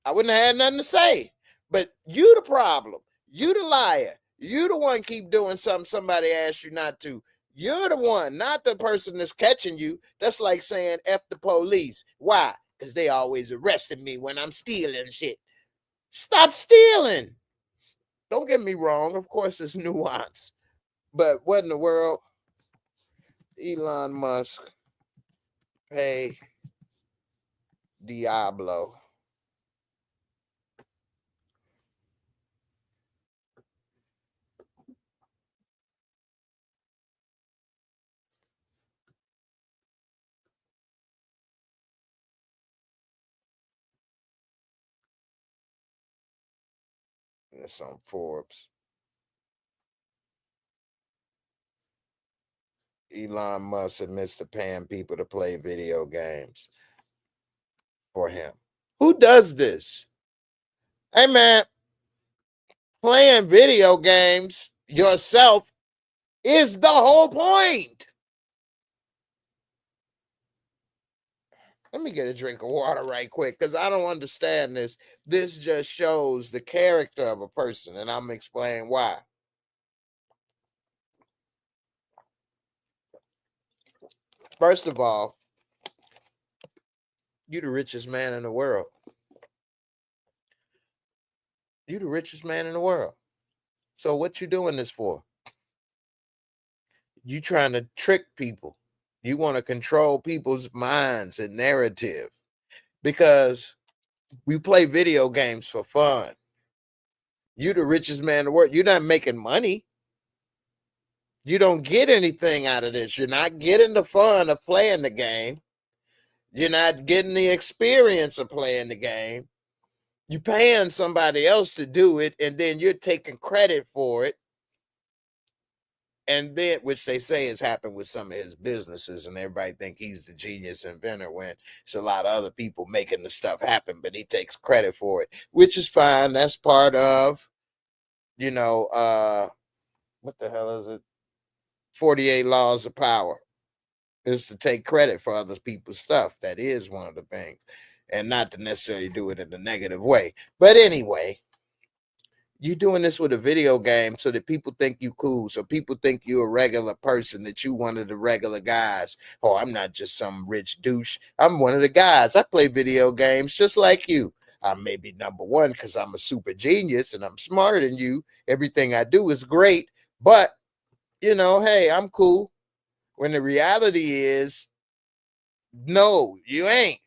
I wouldn't have had nothing to say. But you the problem. You the liar. You the one keep doing something somebody asked you not to. You're the one, not the person that's catching you. That's like saying F the police. Why? Because they always arresting me when I'm stealing shit. Stop stealing. Don't get me wrong. Of course, it's nuance. But what in the world? Elon Musk pay Diablo. That's on Forbes. Elon Musk admits to paying people to play video games for him. Who does this? Hey, man, playing video games yourself is the whole point. Let me get a drink of water right quick because I don't understand this. This just shows the character of a person, and I'm explaining why. First of all, you the richest man in the world. You the richest man in the world. So what you doing this for? You trying to trick people. You want to control people's minds and narrative because we play video games for fun. You the richest man in the world. You're not making money. You don't get anything out of this. You're not getting the fun of playing the game. You're not getting the experience of playing the game. You're paying somebody else to do it, and then you're taking credit for it. And then, which they say has happened with some of his businesses, and everybody think he's the genius inventor when it's a lot of other people making the stuff happen, but he takes credit for it, which is fine. That's part of, what the hell is it? 48 laws of power is to take credit for other people's stuff. That is one of the things, and not to necessarily do it in a negative way. But anyway, you doing this with a video game so that people think you cool, so people think you a regular person, that you one of the regular guys. Oh, I'm not just some rich douche. I'm one of the guys. I play video games just like you. I may be number one because I'm a super genius and I'm smarter than you. Everything I do is great, but hey, I'm cool. When the reality is, no, you ain't.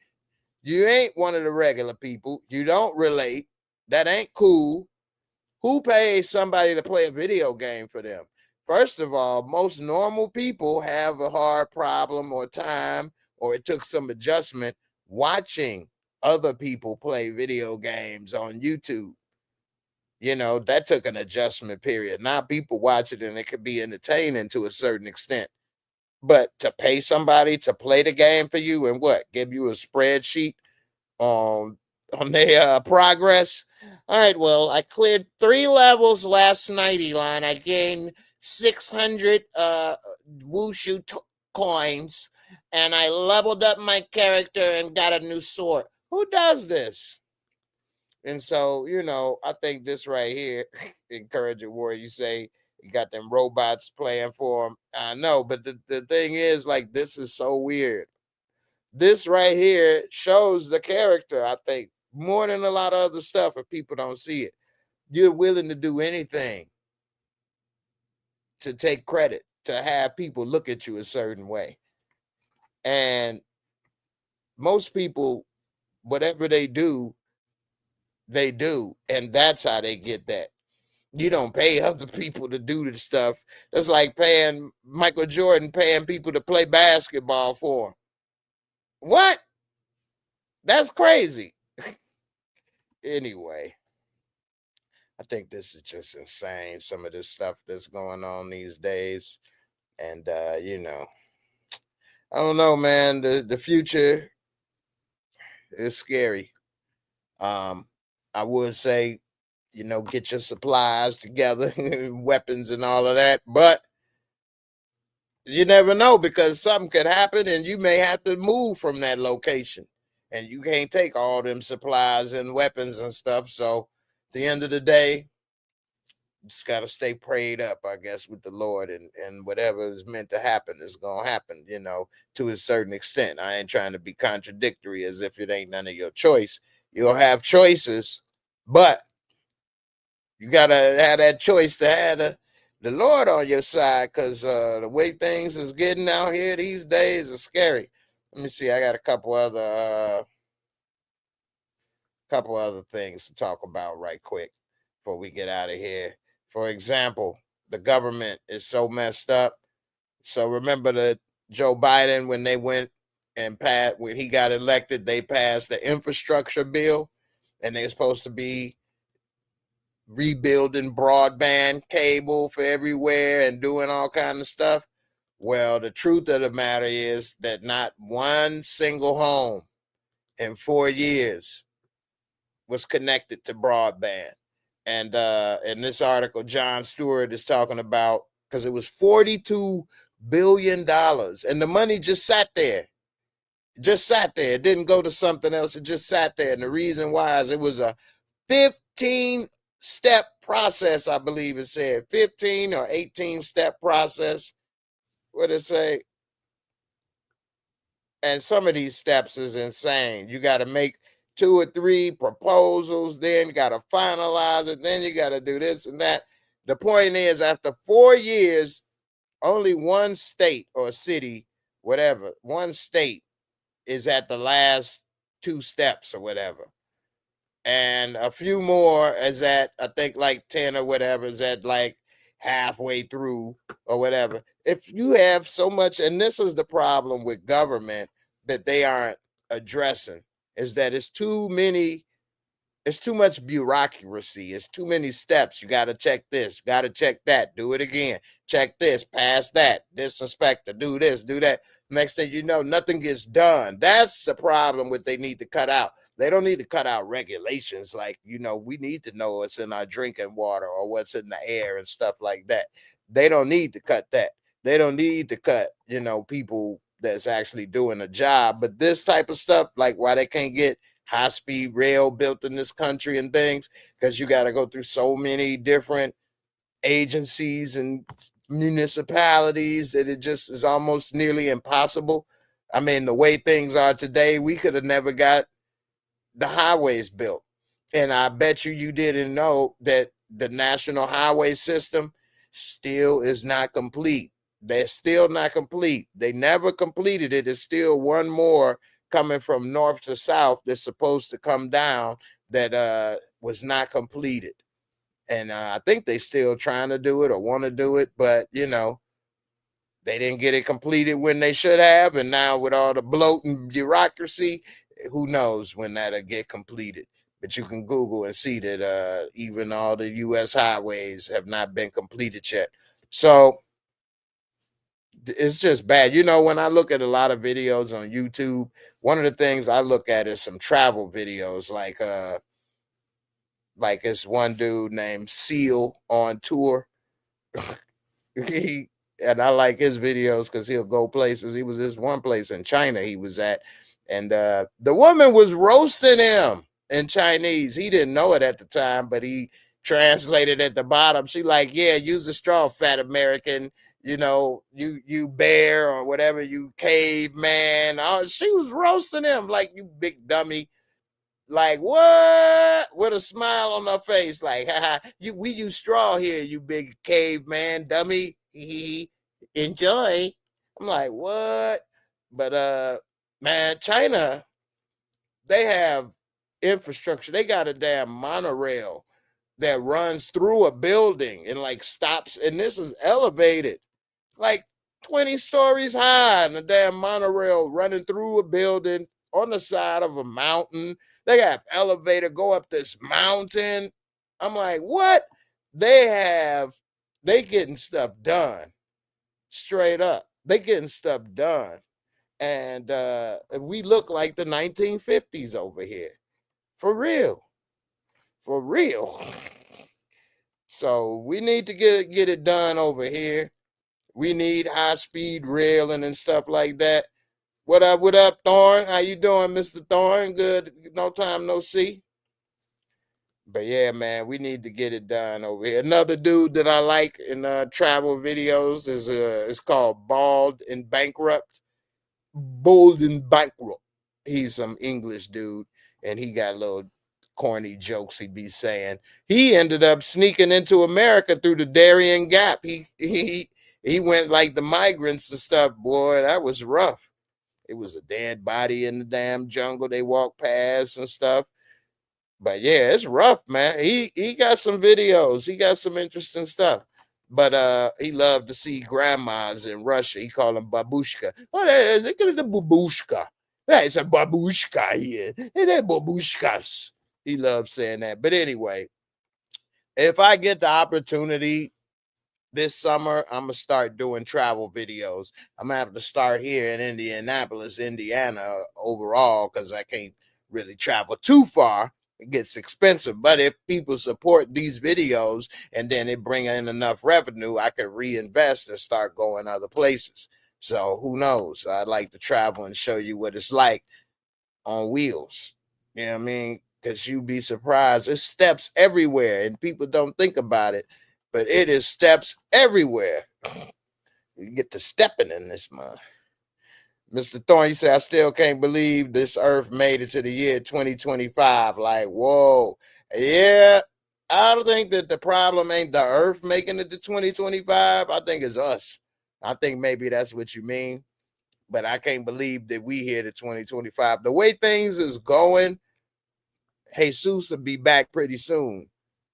You ain't one of the regular people. You don't relate. That ain't cool. Who pays somebody to play a video game for them? First of all, most normal people have a hard problem or time, or it took some adjustment watching other people play video games on YouTube. That took an adjustment period. Now people watch it and it could be entertaining to a certain extent. But to pay somebody to play the game for you and what? Give you a spreadsheet on their progress. All right, well, I cleared 3 levels last night, Elon. I gained 600 Wushu coins, and I leveled up my character and got a new sword. Who does this? And so, I think this right here, encouraging warrior, you say you got them robots playing for him. I know, but the thing is, like, this is so weird. This right here shows the character, I think, more than a lot of other stuff if people don't see it. You're willing to do anything to take credit, to have people look at you a certain way. And most people, whatever they do, and that's how they get that. You don't pay other people to do the stuff. That's like paying Michael Jordan, paying people to play basketball for him. What? That's crazy. Anyway, I think this is just insane. Some of this stuff that's going on these days. And I don't know, man. The future is scary. I would say, get your supplies together, weapons and all of that. But you never know, because something could happen and you may have to move from that location. And you can't take all them supplies and weapons and stuff. So at the end of the day, just got to stay prayed up, I guess, with the Lord, and whatever is meant to happen is going to happen, to a certain extent. I ain't trying to be contradictory as if it ain't none of your choice. You'll have choices, but you got to have that choice to have the Lord on your side, because the way things is getting out here these days is scary. Let me see. I got a couple other things to talk about right quick before we get out of here. For example, the government is so messed up. So remember the Joe Biden, when they went and when he got elected, they passed the infrastructure bill, and they're supposed to be rebuilding broadband cable for everywhere and doing all kind of stuff. Well, the truth of the matter is that not one single home in 4 years was connected to broadband. And in this article, Jon Stewart is talking about, because it was $42 billion, and the money just sat there. It didn't go to something else. It just sat there. And the reason why is it was a 15-step process, I believe it said. 15 or 18-step process. What did it say? And some of these steps is insane. You got to make 2 or 3 proposals, then you got to finalize it, then you got to do this and that. The point is, after 4 years, only one state or city, whatever, one state is at the last 2 steps or whatever. And a few more is at, I think, like 10 or whatever, is at like halfway through or whatever. If you have so much, and this is the problem with government that they aren't addressing, is that it's too much bureaucracy. It's too many steps. You got to check this, got to check that, do it again, check this, pass that, this inspector, do this, do that. Next thing you know, nothing gets done. That's the problem what they need to cut out. They don't need to cut out regulations like, we need to know what's in our drinking water or what's in the air and stuff like that. They don't need to cut that. They don't need to cut, people that's actually doing a job. But this type of stuff, like why they can't get high-speed rail built in this country and things, because you got to go through so many different agencies and municipalities that it just is almost nearly impossible. I mean, the way things are today, we could have never got the highways built. And I bet you didn't know that the national highway system still is not complete. They're still not complete. They never completed it. There's still one more coming from north to south that's supposed to come down that was not completed. And I think they still trying to do it or want to do it, but they didn't get it completed when they should have. And now with all the bloat and bureaucracy, who knows when that'll get completed. But you can Google and see that even all the U.S. highways have not been completed yet. So it's just bad. When I look at a lot of videos on YouTube, one of the things I look at is some travel videos, like this one dude named Seal on tour. And I like his videos because he'll go places. He was this one place in China he was at, and the woman was roasting him in Chinese. He didn't know it at the time, but he translated at the bottom. She like, yeah, use a straw, fat American. You bear or whatever, you caveman. She was roasting him like, you big dummy. Like, what? With a smile on her face, like, haha, we use straw here, you big caveman dummy. Enjoy. I'm like, what? But man, China, they have infrastructure. They got a damn monorail that runs through a building and like stops, and this is elevated, like 20 stories high, and the damn monorail running through a building on the side of a mountain. They got elevator go up this mountain. I'm like, what? They getting stuff done. Straight up. They getting stuff done. And we look like the 1950s over here. For real. For real. So we need to get it done over here. We need high-speed railing and stuff like that. What up, Thorn? How you doing, Mr. Thorn? Good. No time, no see. But yeah, man, we need to get it done over here. Another dude that I like in travel videos is it's called Bald and Bankrupt. Bold and Bankrupt. He's some English dude, and he got little corny jokes he be saying. He ended up sneaking into America through the Darien Gap. He went like the migrants and stuff. Boy, that was rough. It was a dead body in the damn jungle they walked past and stuff. But yeah, it's rough, man. He got some videos. He got some interesting stuff. But he loved to see grandmas in Russia. He called them babushka. Oh, look at the babushka. It's a babushka here. Hey, they're babushkas. He loves saying that. But anyway, if I get the opportunity this summer, I'm going to start doing travel videos. I'm going to have to start here in Indianapolis, Indiana overall, because I can't really travel too far. It gets expensive. But if people support these videos and then it bring in enough revenue, I could reinvest and start going other places. So who knows? I'd like to travel and show you what it's like on wheels. You know what I mean? Because you'd be surprised. There's steps everywhere and people don't think about it, but it is steps everywhere. You get to stepping in this month. Mr. Thorne, you say, I still can't believe this earth made it to the year 2025. Like, whoa. Yeah, I don't think that the problem ain't the earth making it to 2025. I think it's us. I think maybe that's what you mean. But I can't believe that we here to 2025. The way things is going, Jesus will be back pretty soon.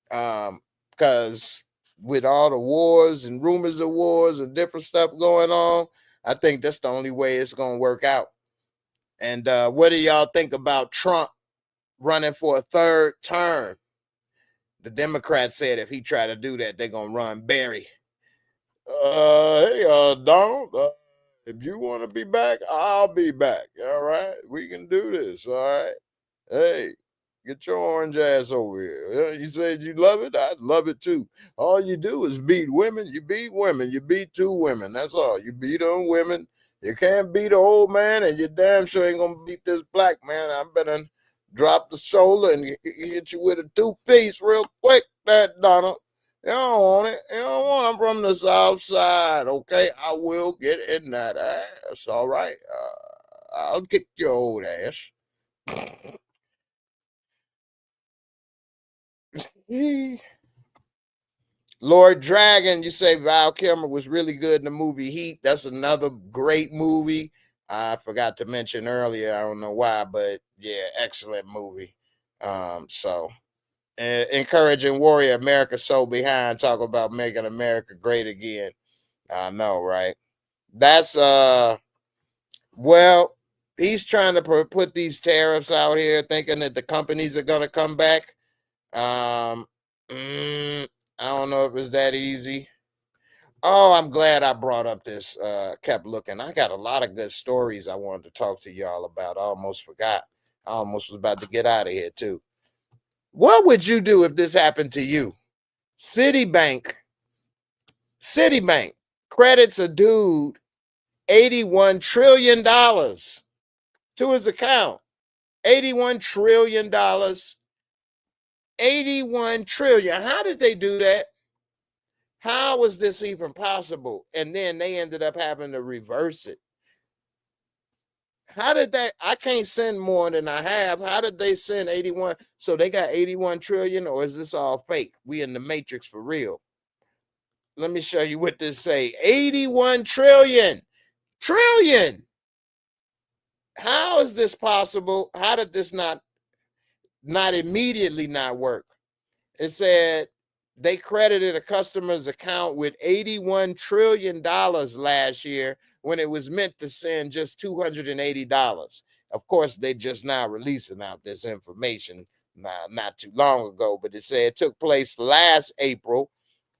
Because with all the wars and rumors of wars and different stuff going on, I think that's the only way it's going to work out. And what do y'all think about Trump running for a third term? The Democrats said if he try to do that, they're going to run Barry. Hey, Donald, if you want to be back, I'll be back. All right? We can do this. All right? Hey, get your orange ass over here. You said you love it? I'd love it too. All you do is beat women. You beat women. You beat two women. That's all. You beat them women. You can't beat an old man, and you damn sure ain't going to beat this black man. I better drop the shoulder and hit you with a two-piece real quick, that Donald. You don't want it. You don't want it. I'm from the South Side, okay? I will get in that ass, all right? I'll kick your old ass. Lord Dragon, you say Val Kilmer was really good in the movie Heat. That's another great movie. I forgot to mention earlier. I don't know why, but yeah, excellent movie. So encouraging warrior, America so behind. Talk about making America great again. I know, right? That's well, he's trying to put these tariffs out here, thinking that the companies are gonna come back. I don't know if it's that easy. Oh, I'm glad I brought up this. Kept looking. I got a lot of good stories I wanted to talk to y'all about. I almost forgot. I almost was about to get out of here too. What would you do if this happened to you? Citibank credits a dude $81 trillion to his account. $81 trillion. 81 trillion. How did they do that? How was this even possible? And then they ended up having to reverse it. How did that? I can't send more than I have. How did they send 81? So they got 81 trillion, or is this all fake? We in the matrix for real. Let me show you what this say. 81 trillion. Trillion. How is this possible? How did this not immediately not work? It said they credited a customer's account with $81 trillion last year when it was meant to send just $280. Of course, they just now releasing out this information not too long ago, but it said it took place last April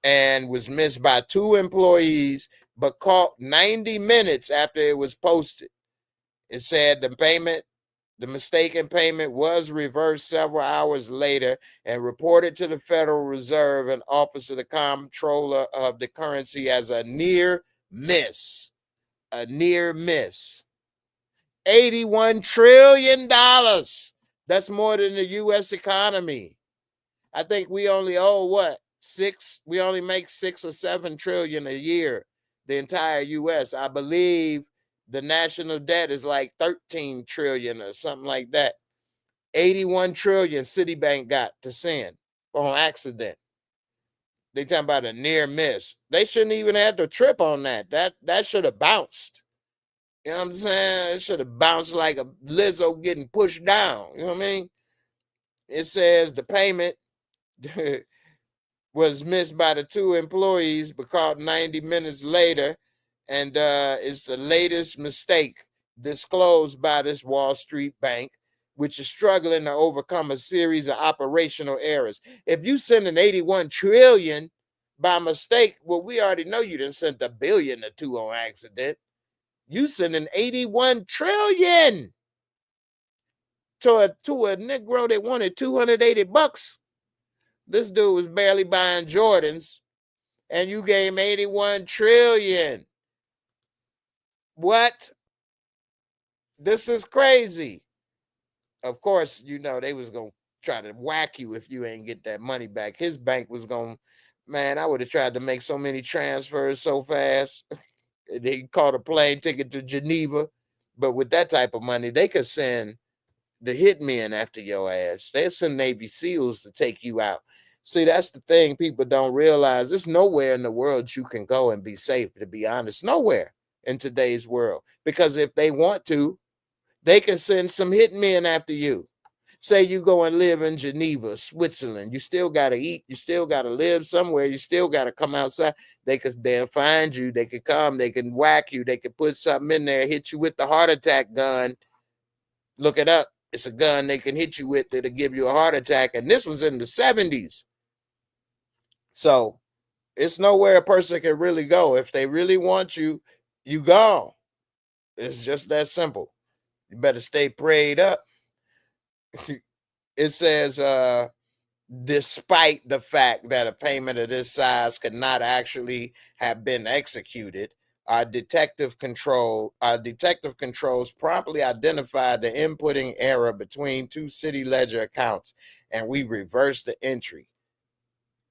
and was missed by 2 employees, but caught 90 minutes after it was posted. It said the mistaken payment was reversed several hours later and reported to the Federal Reserve and Office of the Comptroller of the Currency as a near miss. A near miss. $81 trillion. That's more than the U.S. economy. I think we only owe what? We only make 6 or 7 trillion a year, the entire U.S. I believe the national debt is like 13 trillion or something like that. 81 trillion Citibank got to send on accident. They talking about a near miss. They shouldn't even have to trip on that. That should have bounced. You know what I'm saying? It should have bounced like a Lizzo getting pushed down. You know what I mean? It says the payment was missed by the 2 employees, but caught 90 minutes later, and it's the latest mistake disclosed by this Wall Street bank, which is struggling to overcome a series of operational errors. If you send an 81 trillion by mistake, well, we already know you done sent $1 billion or 2 on accident. You send an 81 trillion to a Negro that wanted $280. This dude was barely buying Jordans, and you gave him 81 trillion. What? This is crazy. Of course, you know, they was going to try to whack you if you ain't get that money back. His bank was going, man, I would have tried to make so many transfers so fast. They caught a plane ticket to Geneva. But with that type of money, they could send the hitmen after your ass. They'll send Navy SEALs to take you out. See, that's the thing people don't realize. There's nowhere in the world you can go and be safe, to be honest. Nowhere in today's world. Because if they want to, they can send some hitmen after you. Say you go and live in Geneva, Switzerland. You still got to eat. You still got to live somewhere. You still got to come outside. They'll find you. They can come. They can whack you. They can put something in there, hit you with the heart attack gun. Look it up. It's a gun they can hit you with that'll give you a heart attack. And this was in the 70s. So it's nowhere a person can really go. If they really want you, you gone. It's just that simple. You better stay prayed up. It says, despite the fact that a payment of this size could not actually have been executed, our detective controls promptly identified the inputting error between 2 city ledger accounts, and we reversed the entry.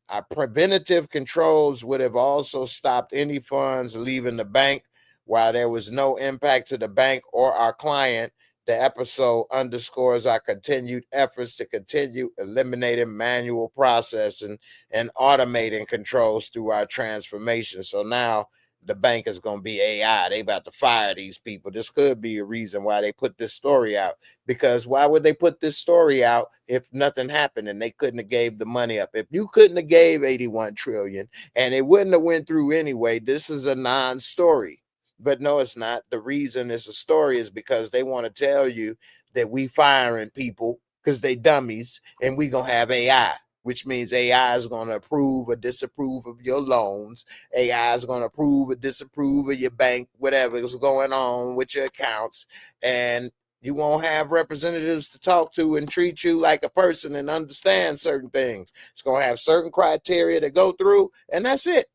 Our preventative controls would have also stopped any funds leaving the bank. While there was no impact to the bank or our client, the episode underscores our continued efforts to continue eliminating manual processing and automating controls through our transformation. So now the bank is going to be AI. They about to fire these people. This could be a reason why they put this story out. Because why would they put this story out if nothing happened and they couldn't have gave the money up? If you couldn't have gave 81 trillion and it wouldn't have went through anyway, this is a non-story. But no, it's not. The reason it's a story is because they want to tell you that we firing people because they dummies and we going to have AI, which means AI is going to approve or disapprove of your loans. AI is going to approve or disapprove of your bank, whatever is going on with your accounts. And you won't have representatives to talk to and treat you like a person and understand certain things. It's going to have certain criteria to go through, and that's it.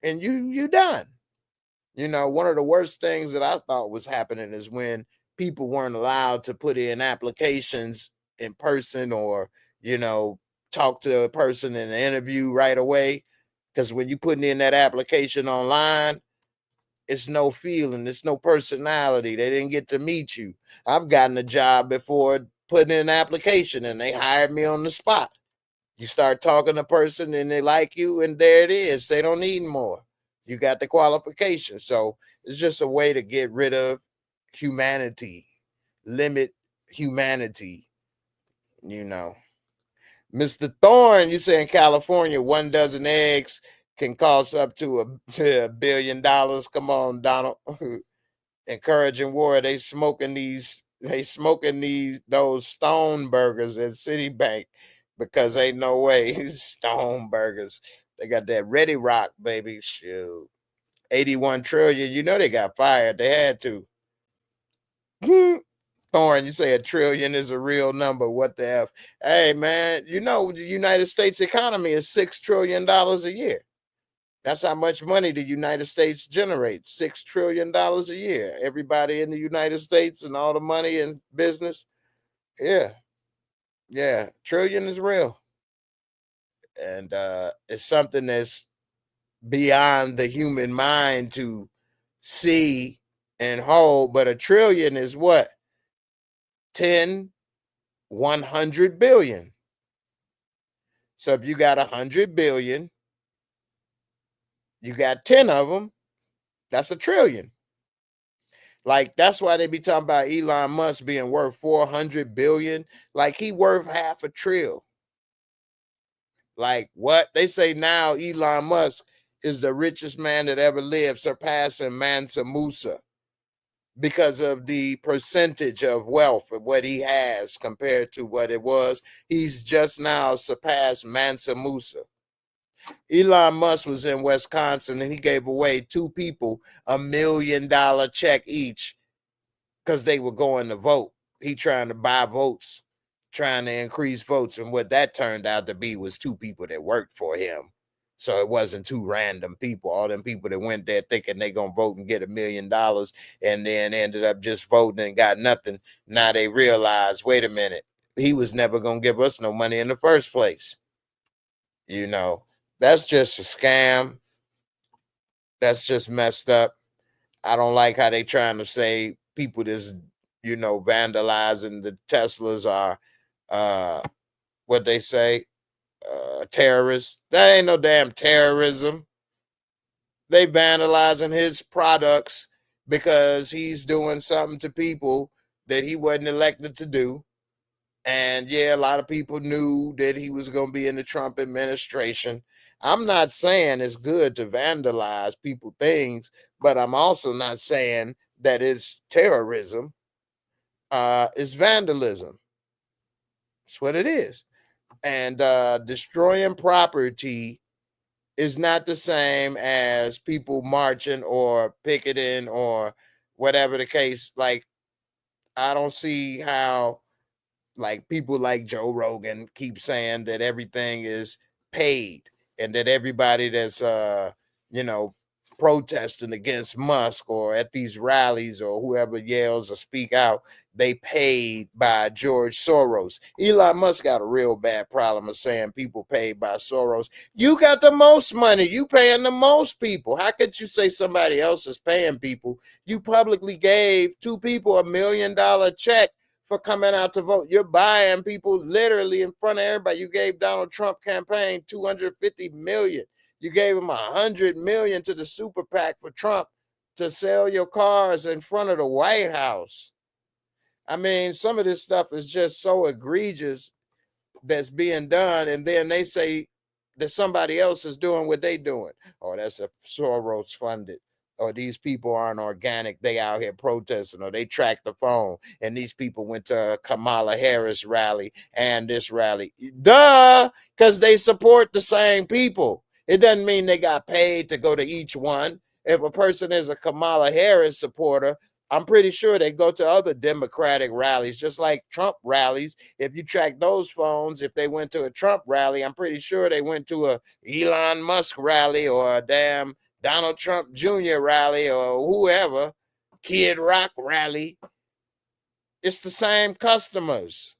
And you done. You know, one of the worst things that I thought was happening is when people weren't allowed to put in applications in person or, you know, talk to a person in an interview right away. Because when you're putting in that application online, it's no feeling, it's no personality. They didn't get to meet you. I've gotten a job before putting in an application and they hired me on the spot. You start talking to a person and they like you, and there it is. They don't need more. You got the qualification. So it's just a way to get rid of humanity, limit humanity, you know. Mr. Thorne, you say in California, 1 dozen eggs can cost up to $1 billion. Come on, Donald. Encouraging war. They smoking those stone burgers at Citibank because ain't no way. Stone burgers. They got that Ready Rock, baby. Shoot. 81 trillion. You know they got fired. They had to. Thorne, you say a trillion is a real number. What the F? Hey, man, you know the United States economy is $6 trillion a year. That's how much money the United States generates. $6 trillion a year. Everybody in the United States and all the money in business. Yeah. Yeah. Trillion is real. And it's something that's beyond the human mind to see and hold. But a trillion is what? 10, 100 billion. So if you got 100 billion, you got 10 of them, that's a trillion. Like, that's why they be talking about Elon Musk being worth 400 billion. Like, he worth half a trillion. Like, what? They say now Elon Musk is the richest man that ever lived, surpassing Mansa Musa because of the percentage of wealth of what he has compared to what it was. He's just now surpassed Mansa Musa. Elon Musk was in Wisconsin and he gave away 2 people $1 million check each because they were going to vote. He trying to buy votes, trying to increase votes. And what that turned out to be was 2 people that worked for him. So it wasn't 2 random people, all them people that went there thinking they going to vote and get $1 million and then ended up just voting and got nothing. Now they realize, wait a minute, he was never going to give us no money in the first place. You know, that's just a scam. That's just messed up. I don't like how they trying to say people that's, vandalizing the Teslas are what they say, terrorists. That ain't no damn terrorism. They vandalizing his products because he's doing something to people that he wasn't elected to do. And yeah, a lot of people knew that he was going to be in the Trump administration. I'm not saying it's good to vandalize people things, but I'm also not saying that it's terrorism. It's vandalism. That's what it is. And destroying property is not the same as people marching or picketing or whatever the case. Like, I don't see how, like, people like Joe Rogan keep saying that everything is paid and that everybody that's protesting against Musk or at these rallies or whoever yells or speak out, they paid by George Soros. Elon Musk got a real bad problem of saying people paid by Soros. You got the most money. You paying the most people. How could you say somebody else is paying people? You publicly gave 2 people $1 million check for coming out to vote. You're buying people literally in front of everybody. You gave Donald Trump campaign $250 million. You gave him $100 million to the super PAC for Trump to sell your cars in front of the White House. I mean, some of this stuff is just so egregious that's being done, and then they say that somebody else is doing what they doing. Oh, that's a Soros funded. Or these people aren't organic. They out here protesting, or they tracked the phone. And these people went to a Kamala Harris rally and this rally. Duh, because they support the same people. It doesn't mean they got paid to go to each one. If a person is a Kamala Harris supporter, I'm pretty sure they go to other Democratic rallies, just like Trump rallies. If you track those phones, if they went to a Trump rally, I'm pretty sure they went to a Elon Musk rally or a damn Donald Trump Jr. rally or whoever, Kid Rock rally. It's the same customers.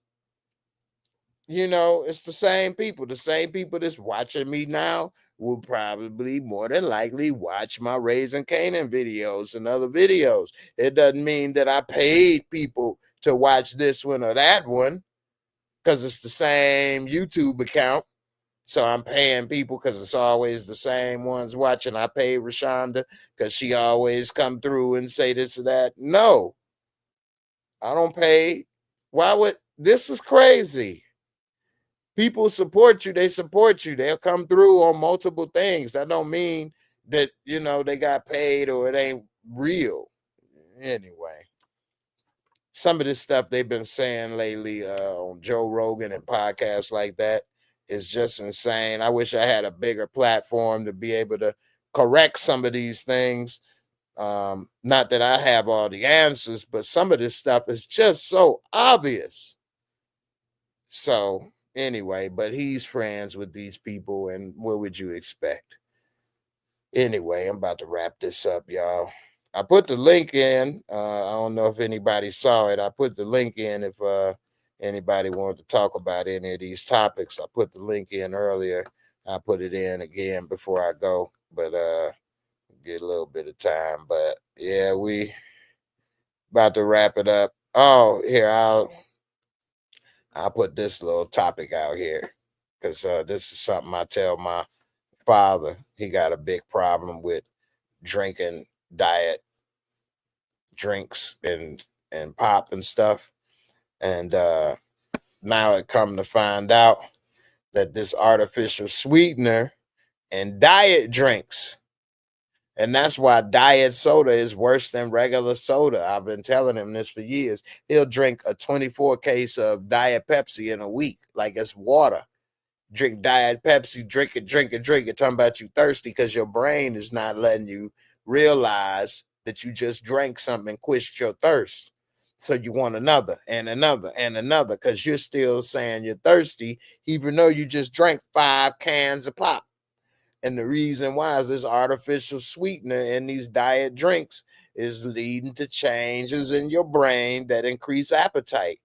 It's the same people. The same people that's watching me now will probably more than likely watch my Raising Canaan videos and other videos. It doesn't mean that I paid people to watch this one or that one because it's the same YouTube account. So I'm paying people because it's always the same ones watching. I pay Rashonda because she always come through and say this or that. No, I don't pay. Why would this is crazy? people support you, they support you. They'll come through on multiple things. That don't mean that, they got paid or it ain't real. Anyway, some of this stuff they've been saying lately on Joe Rogan and podcasts like that is just insane. I wish I had a bigger platform to be able to correct some of these things. Not that I have all the answers, but some of this stuff is just so obvious. So anyway, but he's friends with these people, and what would you expect? Anyway, I'm about to wrap this up, y'all. I put the link in. I don't know if anybody saw it. I put the link in if anybody wanted to talk about any of these topics. I put the link in earlier. I put it in again before I go, but get a little bit of time. But yeah, we about to wrap it up. Oh, here, I'll put this little topic out here because this is something I tell my father. He got a big problem with drinking diet drinks and pop and stuff. And now it come to find out that this artificial sweetener and diet drinks, and that's why diet soda is worse than regular soda. I've been telling him this for years. He'll drink a 24 case of Diet Pepsi in a week like it's water. Drink Diet Pepsi, drink it. Talking about you thirsty because your brain is not letting you realize that you just drank something and quenched your thirst. So you want another and another and another because you're still saying you're thirsty, even though you just drank 5 cans of pop. And the reason why is this artificial sweetener in these diet drinks is leading to changes in your brain that increase appetite.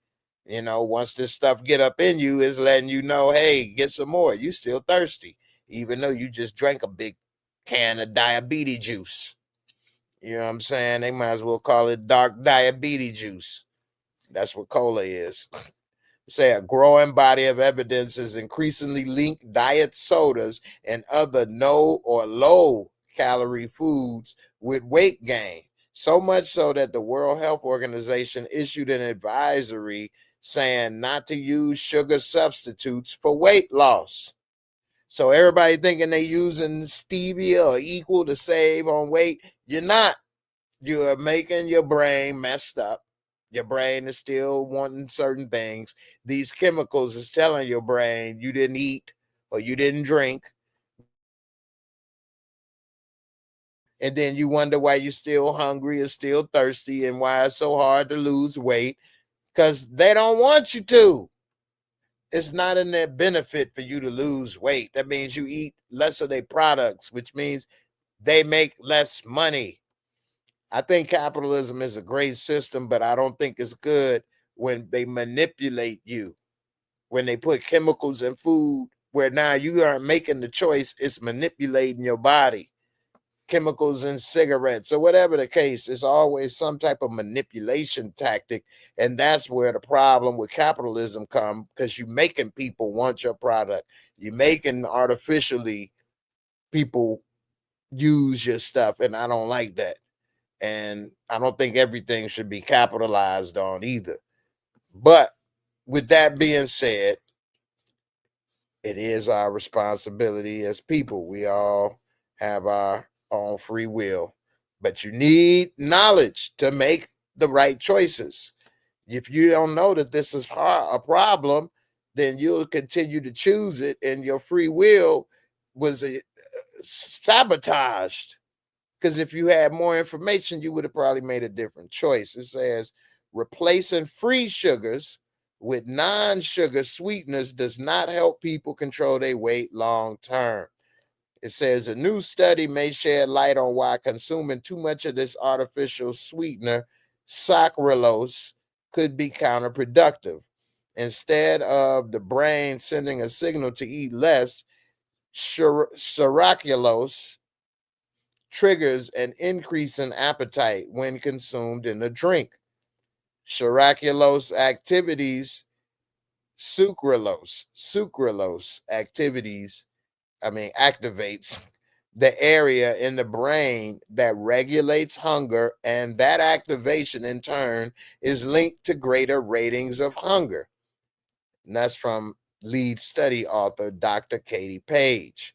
Once this stuff get up in you, it's letting you know, hey, get some more. You still thirsty, even though you just drank a big can of diabetes juice. You know what I'm saying? They might as well call it dark diabetes juice. That's what cola is. Say a growing body of evidence is increasingly linked diet sodas and other no or low calorie foods with weight gain. So much so that the World Health Organization issued an advisory saying not to use sugar substitutes for weight loss. So everybody thinking they using stevia or equal to save on weight. You're not. You are making your brain messed up. Your brain is still wanting certain things. These chemicals is telling your brain you didn't eat or you didn't drink. And then you wonder why you're still hungry or still thirsty and why it's so hard to lose weight, because they don't want you to. It's not in their benefit for you to lose weight. That means you eat less of their products, which means they make less money. I think capitalism is a great system, but I don't think it's good when they manipulate you, when they put chemicals in food where now you aren't making the choice, it's manipulating your body. Chemicals in cigarettes or whatever the case, it's always some type of manipulation tactic. And that's where the problem with capitalism comes, because you're making people want your product. You're making artificially people use your stuff, and I don't like that. And I don't think everything should be capitalized on either. But with that being said, it is our responsibility as people. We all have our own free will, but you need knowledge to make the right choices. If you don't know that this is a problem, then you'll continue to choose it, and your free will was sabotaged. Because if you had more information, you would have probably made a different choice. It says replacing free sugars with non-sugar sweeteners does not help people control their weight long term. It says a new study may shed light on why consuming too much of this artificial sweetener, sucralose, could be counterproductive. Instead of the brain sending a signal to eat less, sucralose triggers an increase in appetite when consumed in a drink. Sucralose activities activates the area in the brain that regulates hunger, and that activation in turn is linked to greater ratings of hunger. And that's from lead study author, Dr. Katie Page.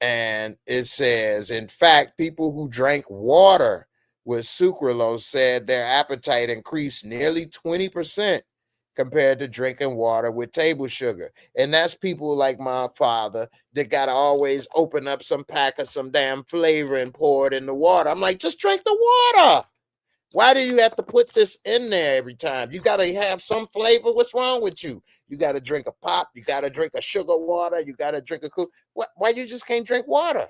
And it says, in fact, people who drank water with sucralose said their appetite increased nearly 20% compared to drinking water with table sugar. And that's people like my father that got to always open up some pack of some damn flavor and pour it in the water. I'm like, just drink the water. Why do you have to put this in there every time? You got to have some flavor. What's wrong with you? You got to drink a pop. You got to drink a sugar water. You got to drink a cool. Why you just can't drink water?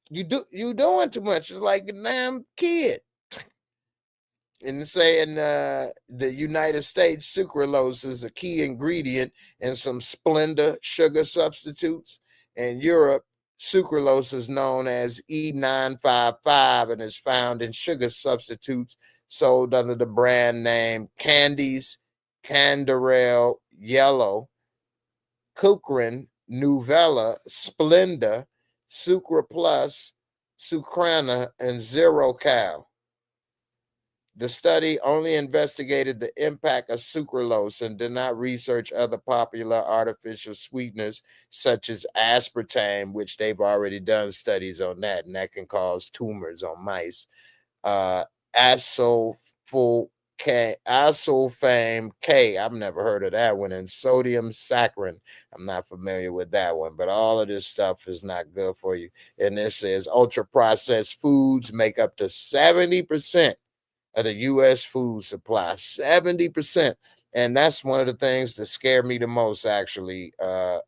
You doing too much. It's like a damn kid. And saying the United States, sucralose is a key ingredient in some Splenda sugar substitutes. In Europe, sucralose is known as E955 and is found in sugar substitutes sold under the brand name Candies, Canderel Yellow, Cochrane, Nuvella, Splenda, Sucra Plus, Sucrana, and Zero Cal. The study only investigated the impact of sucralose and did not research other popular artificial sweeteners such as aspartame, which they've already done studies on that, and that can cause tumors on mice. Asulfame K, I've never heard of that one, and sodium saccharin. I'm not familiar with that one, but all of this stuff is not good for you. And this says ultra-processed foods make up to 70% of the U.S. food supply, 70%. And that's one of the things that scare me the most, actually,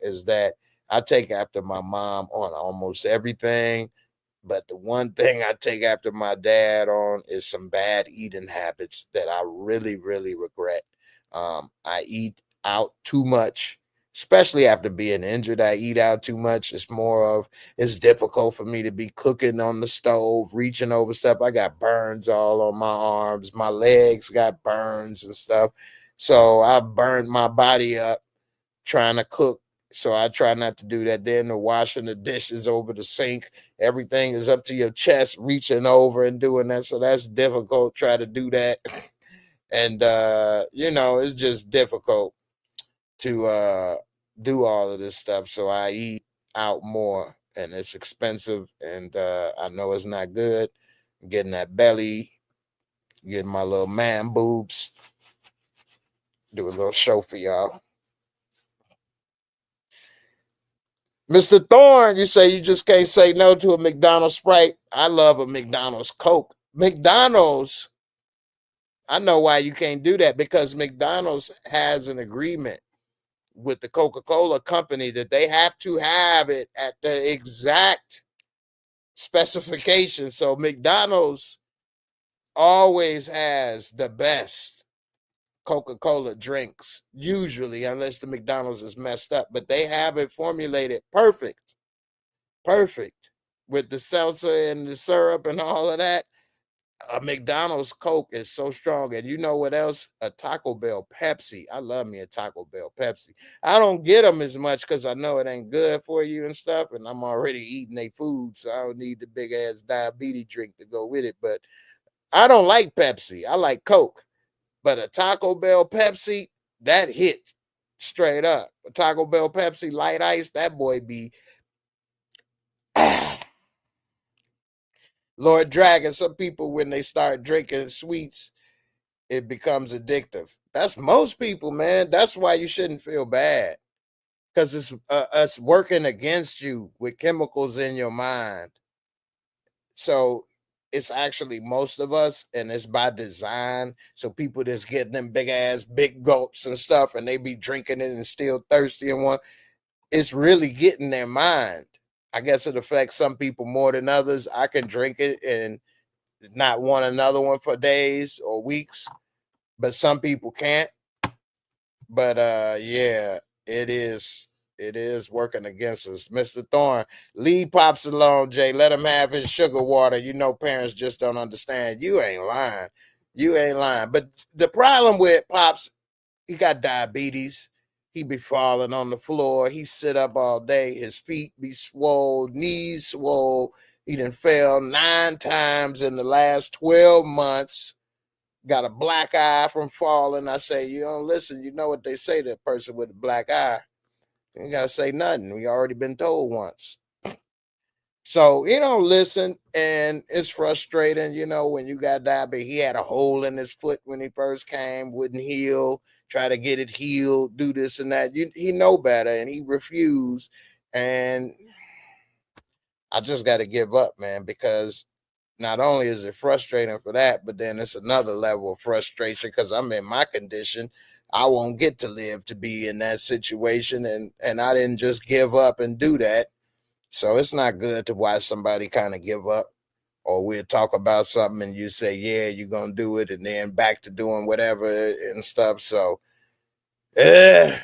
is that I take after my mom on almost everything. But the one thing I take after my dad on is some bad eating habits that I really, really regret. I eat out too much, especially after being injured. I eat out too much. It's difficult for me to be cooking on the stove, reaching over stuff. I got burns all on my arms. My legs got burns and stuff. So I burned my body up trying to cook. So I try not to do that. Then the washing the dishes over the sink, everything is up to your chest, reaching over and doing that. So that's difficult. Try to do that. And, it's just difficult to do all of this stuff. So I eat out more, and it's expensive, and I know it's not good. I'm getting that belly, getting my little man boobs. Do a little show for y'all. Mr. Thorne, you say you just can't say no to a McDonald's Sprite. I love a McDonald's Coke. McDonald's, I know why you can't do that, because McDonald's has an agreement with the Coca-Cola company that they have to have it at the exact specification. So McDonald's always has the best Coca-Cola drinks, usually, unless the McDonald's is messed up, but they have it formulated perfect with the seltzer and the syrup and all of that. A McDonald's Coke is so strong. And you know what else? A Taco Bell Pepsi. I love me a Taco Bell Pepsi. I don't get them as much because I know it ain't good for you and stuff, and I'm already eating their food, so I don't need the big ass diabetes drink to go with it. But I don't like Pepsi. I like Coke. But a Taco Bell Pepsi, that hit straight up. A Taco Bell Pepsi light ice, that boy be Lord Dragon. Some people, when they start drinking sweets, it becomes addictive. That's most people, man. That's why you shouldn't feel bad, because it's us working against you with chemicals in your mind. So it's actually most of us, and it's by design. So people just getting them big gulps and stuff, and they be drinking it and still thirsty and one. It's really getting their mind. I guess it affects some people more than others. I can drink it and not want another one for days or weeks, but some people can't. But yeah, it is working against us. Mr. Thorne, leave Pops alone, Jay. Let him have his sugar water. You know, parents just don't understand. You ain't lying. You ain't lying. But the problem with Pops, he got diabetes. He be falling on the floor. He sit up all day. His feet be swole, knees swole. He done fell 9 times in the last 12 months. got a black eye from falling. I say, you don't listen. You know what they say to a person with a black eye. You ain't got to say nothing. We already been told once. So you don't listen, and it's frustrating, when you got diabetes. He had a hole in his foot when he first came, wouldn't heal, try to get it healed, do this and that. He know better, and he refused. And I just got to give up, man, because not only is it frustrating for that, but then it's another level of frustration because I'm in my condition. I won't get to live to be in that situation, and I didn't just give up and do that. So it's not good to watch somebody kind of give up, or we'll talk about something and you say, yeah, you're going to do it, and then back to doing whatever and stuff. So parents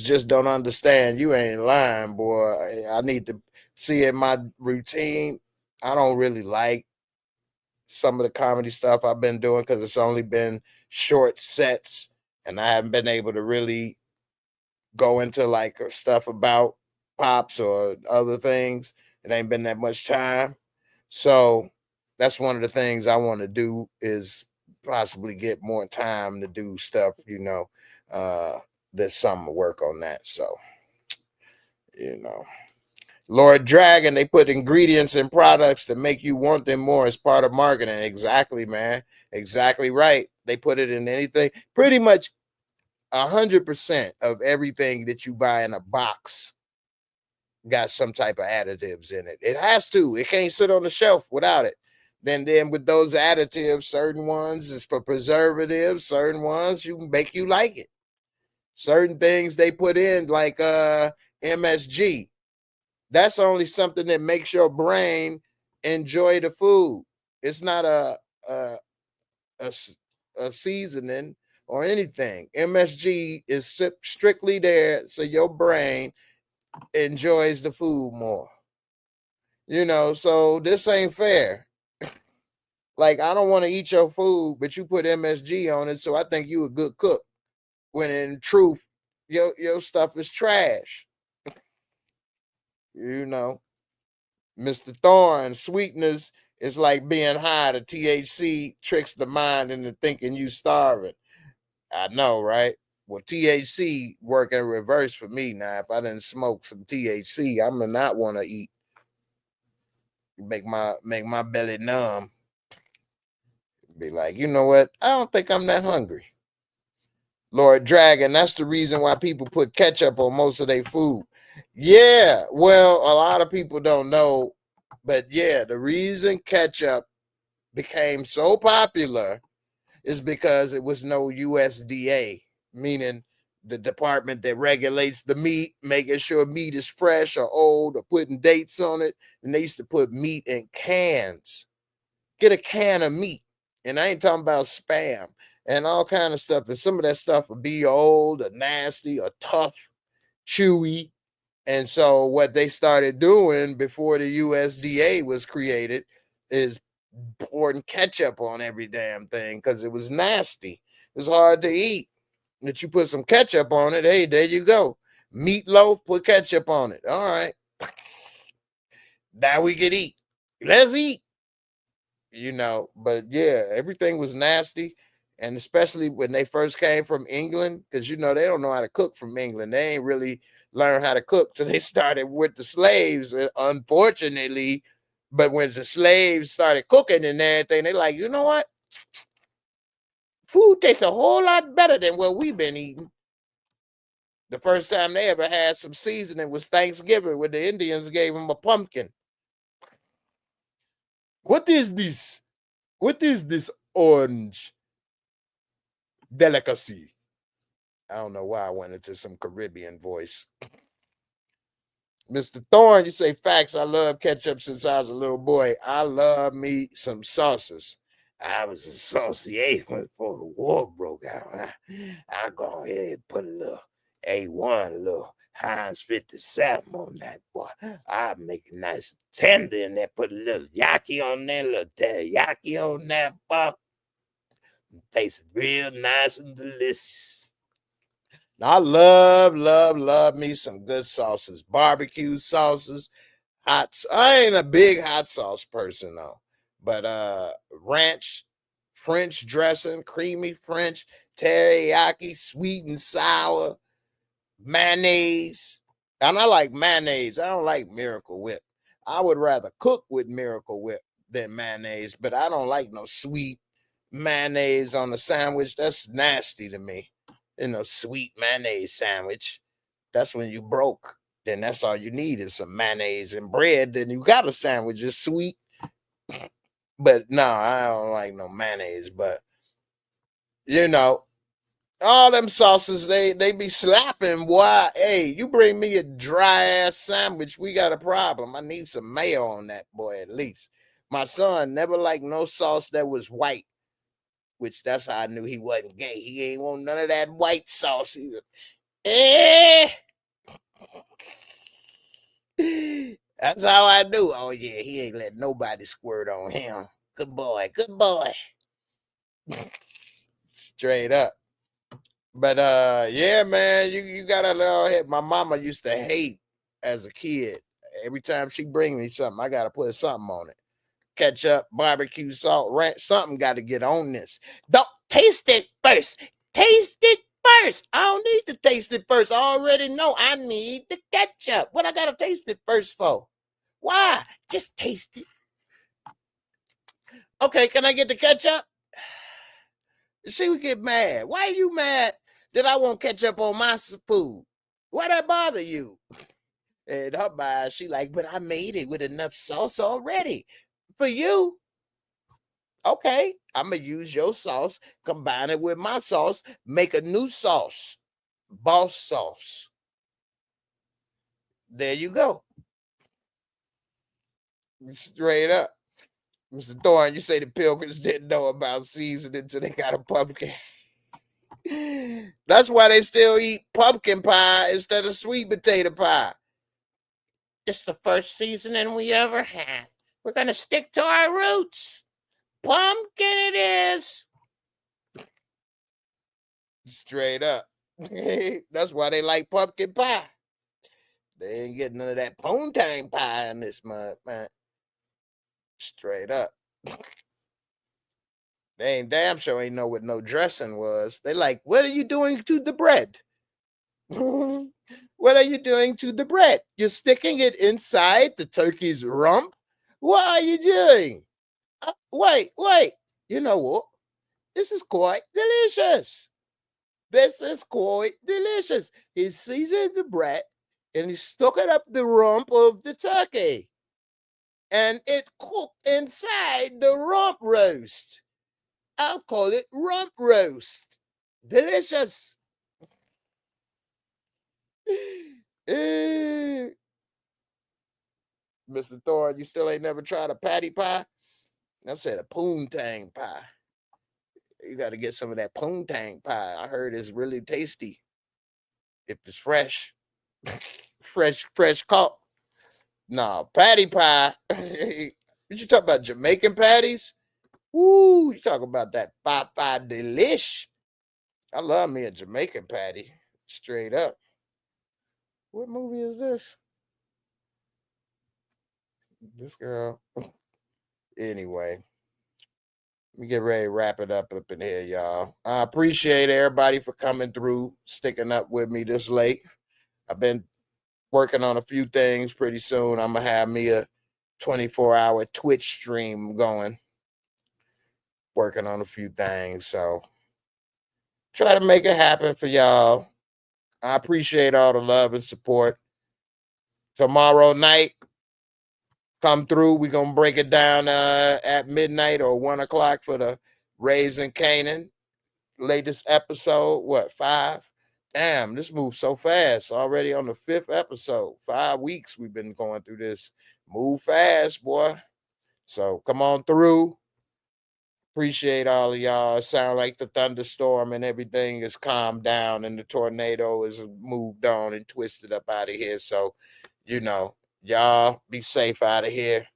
just don't understand. You ain't lying, boy. I need to see in my routine. I don't really like some of the comedy stuff I've been doing because it's only been short sets, and I haven't been able to really go into like stuff about pops or other things. It ain't been that much time. So that's one of the things I want to do is possibly get more time to do stuff, this summer, work on that. So, Lord Dragon, they put ingredients in products to make you want them more as part of marketing. Exactly, man. Exactly right. They put it in anything. Pretty much 100% of everything that you buy in a box got some type of additives in it. It has to. It can't sit on the shelf without it. Then with those additives, certain ones is for preservatives, certain ones you make you like it. Certain things they put in like MSG. That's only something that makes your brain enjoy the food. It's not a seasoning or anything. MSG is strictly there so your brain enjoys the food more. So this ain't fair. Like, I don't want to eat your food, but you put MSG on it, so I think you a good cook. When in truth, your stuff is trash. Mr. Thorne, sweetness is like being high. The THC tricks the mind into thinking you starving. I know, right? Well, THC work in reverse for me now. If I didn't smoke some THC, I'm gonna not want to eat. Make my belly numb. Be like, you know what? I don't think I'm that hungry. Lord Dragon, that's the reason why people put ketchup on most of their food. Yeah, well, a lot of people don't know, but yeah, the reason ketchup became so popular is because it was no USDA, meaning the department that regulates the meat, making sure meat is fresh or old or putting dates on it. And they used to put meat in cans. Get a can of meat. And I ain't talking about Spam and all kind of stuff. And some of that stuff would be old or nasty or tough, chewy. And so what they started doing before the USDA was created is pouring ketchup on every damn thing because it was nasty. It was hard to eat. That you put some ketchup on it, hey, there you go. Meatloaf, put ketchup on it. All right. Now we can eat. Let's eat. But yeah, everything was nasty. And especially when they first came from England, because they don't know how to cook from England. They ain't really learned how to cook till they started with the slaves, unfortunately. But when the slaves started cooking and everything, they're like, you know what? Food tastes a whole lot better than what we've been eating. The first time they ever had some seasoning was Thanksgiving, when the Indians gave them a pumpkin. What is this? What is this orange delicacy? I don't know why I went into some Caribbean voice. Mr. Thorne, you say facts. I love ketchup since I was a little boy. I love me some sauces. I was a saucier before the war broke out. I go ahead and put a little A1, a little Heinz 57 on that, boy. I make it nice and tender and then put a little yaki on there, a little teriyaki on that, boy. It tastes real nice and delicious. I love me some good sauces, barbecue sauces, I ain't a big hot sauce person though, But ranch, French dressing, creamy French, teriyaki, sweet and sour, mayonnaise. And I like mayonnaise. I don't like Miracle Whip. I would rather cook with Miracle Whip than mayonnaise, but I don't like no sweet mayonnaise on a sandwich. That's nasty to me. Sweet mayonnaise sandwich. That's when you broke. Then that's all you need is some mayonnaise and bread. Then you got a sandwich. It's sweet. But no, I don't like no mayonnaise. But all them sauces, they be slapping. Why? Hey, you bring me a dry ass sandwich, we got a problem. I need some mayo on that boy at least. My son never liked no sauce that was white, which that's how I knew he wasn't gay. He ain't want none of that white sauce either. That's how I knew. Oh yeah, he ain't let nobody squirt on him. Good boy, good boy. Straight up. But yeah, man, you gotta hit. My mama used to hate as a kid. Every time she bring me something, I gotta put something on it. Ketchup, barbecue salt, ranch, something got to get on this. Don't taste it first. Taste it first. I don't need to taste it first. I already know I need the ketchup. What I gotta taste it first for? Why? Just taste it. Okay, can I get the ketchup? She would get mad. Why are you mad that I want ketchup on my food? Why that bother you? And her mind, she like, but I made it with enough sauce already. For you, okay, I'm going to use your sauce, combine it with my sauce, make a new sauce. Boss sauce. There you go. Straight up. Mr. Thorne, you say the Pilgrims didn't know about seasoning until they got a pumpkin. That's why they still eat pumpkin pie instead of sweet potato pie. It's the first seasoning we ever had. We're going to stick to our roots. Pumpkin it is. Straight up. That's why they like pumpkin pie. They ain't getting none of that poontang pie in this month, man. Straight up. They ain't damn sure ain't know what no dressing was. They like, what are you doing to the bread? What are you doing to the bread? You're sticking it inside the turkey's rump? What are you doing? Wait. You know what? This is quite delicious. This is quite delicious. He seasoned the bread and he stuck it up the rump of the turkey. And it cooked inside the rump roast. I'll call it rump roast. Delicious. Mr. Thorne, you still ain't never tried a patty pie? I said a poontang pie. You got to get some of that poontang pie. I heard it's really tasty if it's fresh. fresh caught. No, patty pie. You talk about Jamaican patties? Woo, you talk about that pie delish. I love me a Jamaican patty. Straight up. What movie is this? This girl. Anyway. Let me get ready to wrap it up in here, y'all. I appreciate everybody for coming through, sticking up with me this late. I've been working on a few things. Pretty soon I'm going to have me a 24-hour Twitch stream going. Working on a few things. So try to make it happen for y'all. I appreciate all the love and support. Tomorrow night, come through. We're going to break it down at midnight or 1 o'clock for the Raising Canaan. Latest episode, what, 5? Damn, this moves so fast. Already on the 5th episode. 5 weeks we've been going through this. Move fast, boy. So come on through. Appreciate all of y'all. It sound like the thunderstorm and everything is calmed down and the tornado is moved on and twisted up out of here. So, y'all be safe out of here.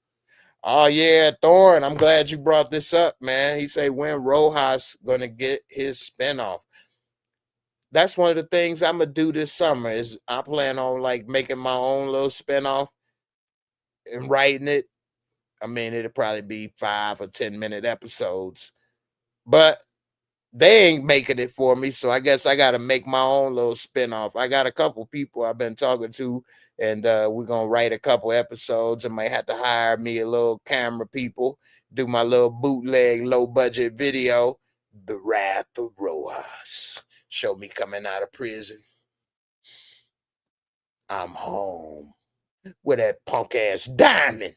Oh, yeah, Thorne, I'm glad you brought this up, man. He say, when Rojas going to get his spinoff? That's one of the things I'm going to do this summer is I plan on, making my own little spinoff and writing it I mean, it'll probably be 5 or 10-minute episodes, but they ain't making it for me. So I guess I got to make my own little spinoff. I got a couple people I've been talking to, and we're going to write a couple episodes. I might have to hire me a little camera people, do my little bootleg low budget video, The Wrath of Rojas. Show me coming out of prison. I'm home with that punk ass diamond.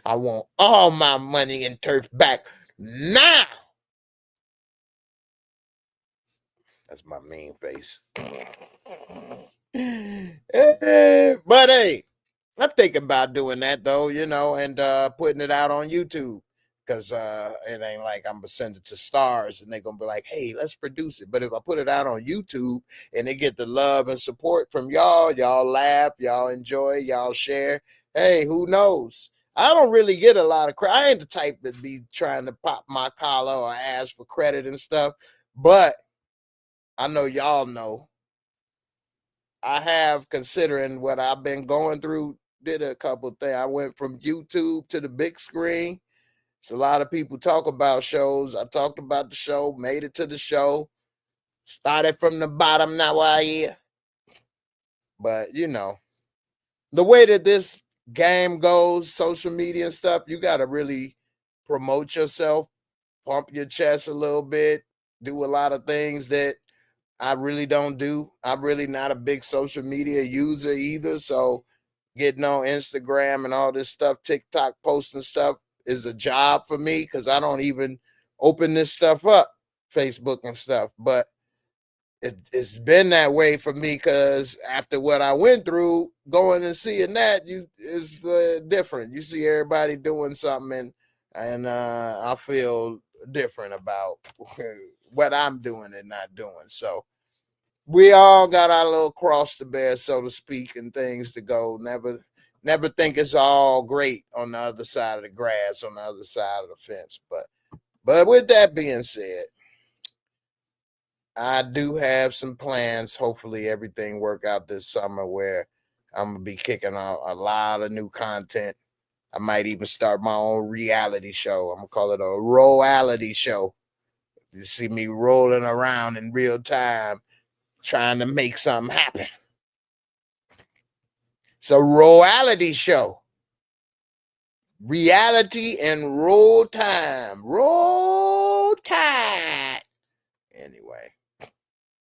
I want all my money and turf back now. That's my mean face. But hey, I'm thinking about doing that though, and putting it out on YouTube. Because it ain't like I'm gonna send it to stars and they're gonna be like, hey, let's produce it. But if I put it out on YouTube and they get the love and support from y'all laugh, y'all enjoy, y'all share. Hey, who knows? I don't really get a lot of credit. I ain't the type that be trying to pop my collar or ask for credit and stuff. But I know y'all know I have, considering what I've been going through, did a couple things. I went from YouTube to the big screen. So a lot of people talk about shows. I talked about the show, made it to the show, started from the bottom, now I here. But the way that this game goes, social media and stuff, you got to really promote yourself, pump your chest a little bit, do a lot of things that I really don't do. I'm really not a big social media user either. So getting on Instagram and all this stuff, TikTok posting stuff is a job for me because I don't even open this stuff up, Facebook and stuff. But it's been that way for me because after what I went through, going and seeing that is different. You see everybody doing something, and I feel different about what I'm doing and not doing. So we all got our little cross to bear, so to speak, and things to go. Never think it's all great on the other side of the grass, on the other side of the fence. But with that being said, I do have some plans. Hopefully everything work out this summer where I'm gonna be kicking out a lot of new content. I might even start my own reality show. I'm gonna call it a royalty show. You see me rolling around in real time trying to make something happen. It's a royalty show. Reality and roll time. Roll tide. Anyway, let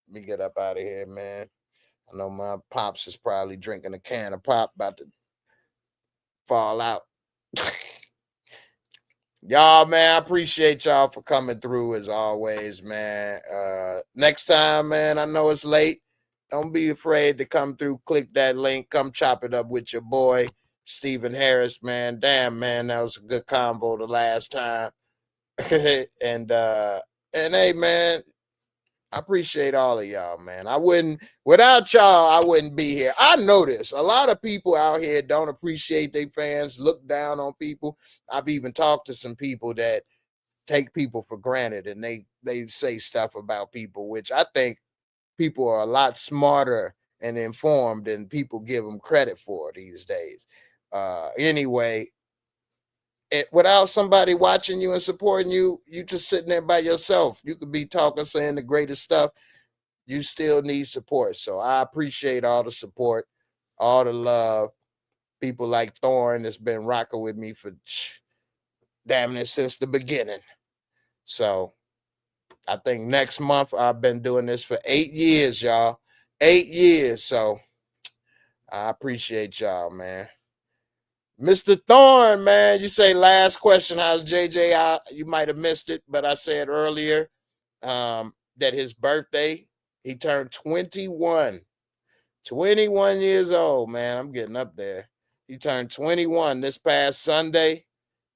me get up out of here, man. I know my pops is probably drinking a can of pop about to fall out. Y'all, man, I appreciate y'all for coming through as always, man. Next time, man, I know it's late. Don't be afraid to come through, click that link, come chop it up with your boy, Stephen Harris, man. Damn, man, that was a good convo the last time. and hey, man, I appreciate all of y'all, man. Without y'all, I wouldn't be here. I notice a lot of people out here don't appreciate their fans, look down on people. I've even talked to some people that take people for granted and they say stuff about people, which I think people are a lot smarter and informed than people give them credit for these days. Anyway, without somebody watching you and supporting you, you just sitting there by yourself. You could be talking, saying the greatest stuff. You still need support. So I appreciate all the support, all the love. People like Thorne that's been rocking with me for damn it since the beginning. So I think next month I've been doing this for 8 years, y'all. 8 years. So I appreciate y'all, man. Mr. Thorne, man, you say last question. How's JJ? You might have missed it, but I said earlier that his birthday, he turned 21. 21 years old, man. I'm getting up there. He turned 21 this past Sunday.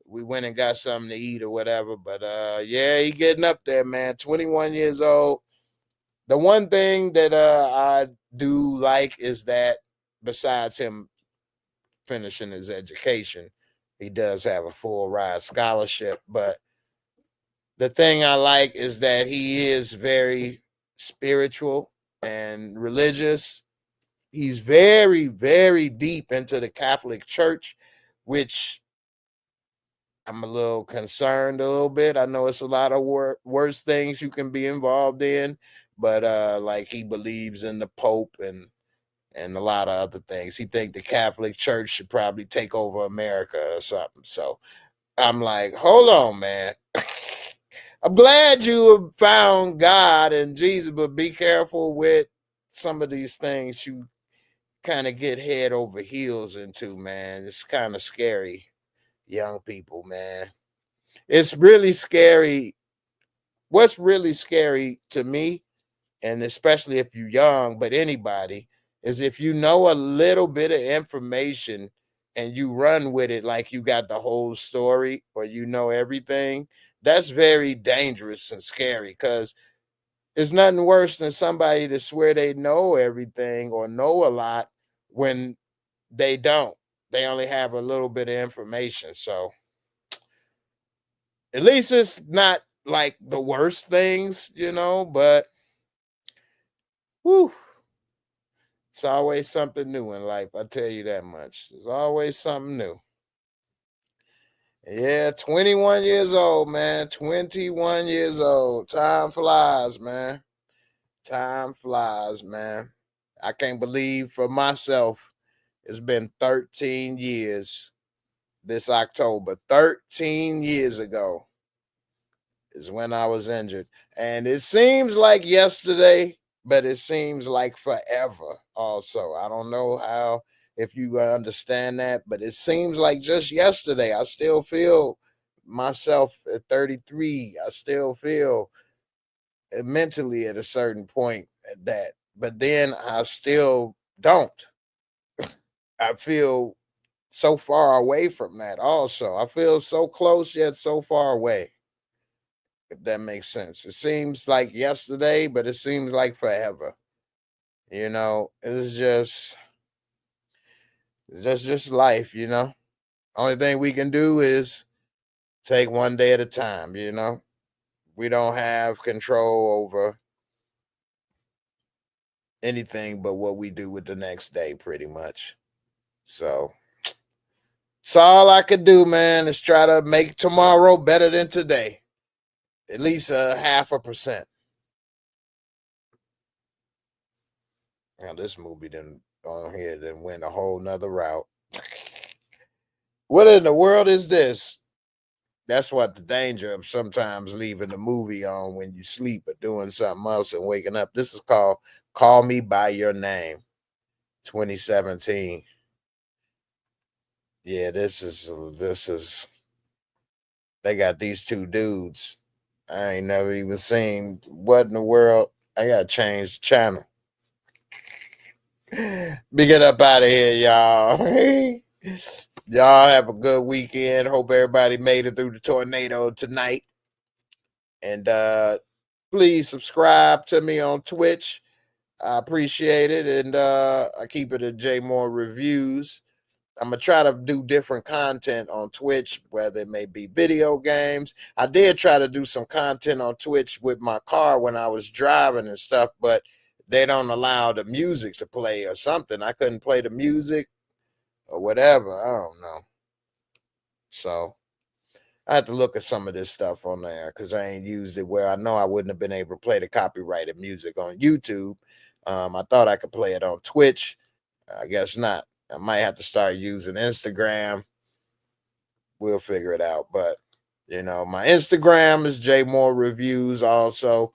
We went and got something to eat or whatever. But yeah, he getting up there, man. 21 years old. The one thing that I do like is that besides him finishing his education, he does have a full ride scholarship. But the thing I like is that he is very spiritual and religious. He's very, very deep into the Catholic Church, which I'm a little concerned a little bit. I know it's a lot of worse things you can be involved in, but like he believes in the Pope and a lot of other things. He think the Catholic Church should probably take over America or something. So I'm like, hold on, man. I'm glad you have found God and Jesus, but be careful with some of these things you kind of get head over heels into, man. It's kind of scary, young people, man. It's really scary. What's really scary to me, and especially if you're young, but anybody, is if you know a little bit of information and you run with it like you got the whole story or you know everything. That's very dangerous and scary because it's nothing worse than somebody to swear they know everything or know a lot when they don't. They only have a little bit of information. So at least it's not like the worst things, but whew, it's always something new in life. I tell you that much. There's always something new. Yeah, 21 years old, man. 21 years old. Time flies, man. Time flies, man. I can't believe for myself it's been 13 years this October. 13 years ago is when I was injured. And it seems like yesterday, but it seems like forever also. I don't know how, if you understand that, but it seems like just yesterday. I still feel myself at 33. I still feel mentally at a certain point at that, but then I still don't. I feel so far away from that also. I feel so close yet so far away, if that makes sense. It seems like yesterday, but it seems like forever. It's just life. Only thing we can do is take one day at a time. We don't have control over anything but what we do with the next day, pretty much. So it's all I could do, man, is try to make tomorrow better than today. At least a 0.5%. Now this movie didn't on here then went a whole nother route. What in the world is this? That's what the danger of sometimes leaving the movie on when you sleep or doing something else and waking up. This is called Call Me by Your Name, 2017. Yeah, this is they got these two dudes. I ain't never even seen. What in the world? I gotta change the channel. Be get up out of here, y'all. Y'all have a good weekend. Hope everybody made it through the tornado tonight. And please subscribe to me on Twitch. I appreciate it. And I keep it at JAYMOOREREVIEWS. I'm gonna try to do different content on Twitch, whether it may be video games. I did try to do some content on Twitch with my car when I was driving and stuff, but they don't allow the music to play or something. I couldn't play the music or whatever. I don't know. So I have to look at some of this stuff on there because I ain't used it where I know I wouldn't have been able to play the copyrighted music on YouTube. I thought I could play it on Twitch. I guess not. I might have to start using Instagram. We'll figure it out. But my Instagram is JAYMOOREREVIEWS also.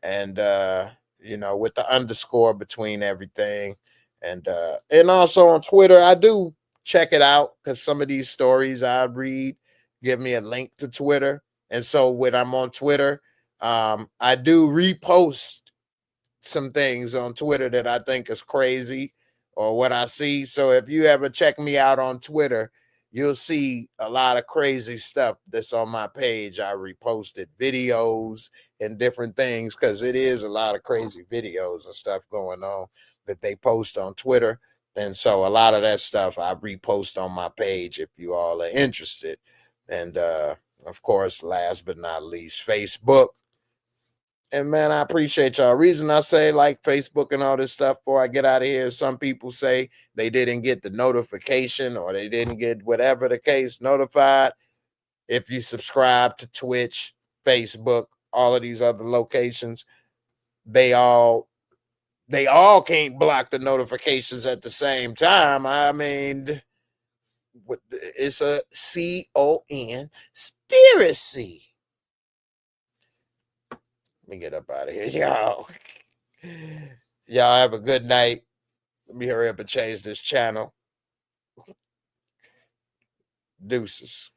And with the underscore between everything. And also on Twitter, I do check it out because some of these stories I read give me a link to Twitter. And so when I'm on Twitter, I do repost some things on Twitter that I think is crazy or what I see. So if you ever check me out on Twitter, you'll see a lot of crazy stuff that's on my page. I reposted videos and different things because it is a lot of crazy videos and stuff going on that they post on Twitter. And so a lot of that stuff I repost on my page if you all are interested. And of course, last but not least, Facebook. And man, I appreciate y'all. Reason I say like Facebook and all this stuff before I get out of here, some people say they didn't get the notification or they didn't get whatever the case notified. If you subscribe to Twitch, Facebook, all of these other locations, they all can't block the notifications at the same time. I mean, it's a conspiracy. Let me get up out of here, y'all. Y'all have a good night. Let me hurry up and change this channel. Deuces.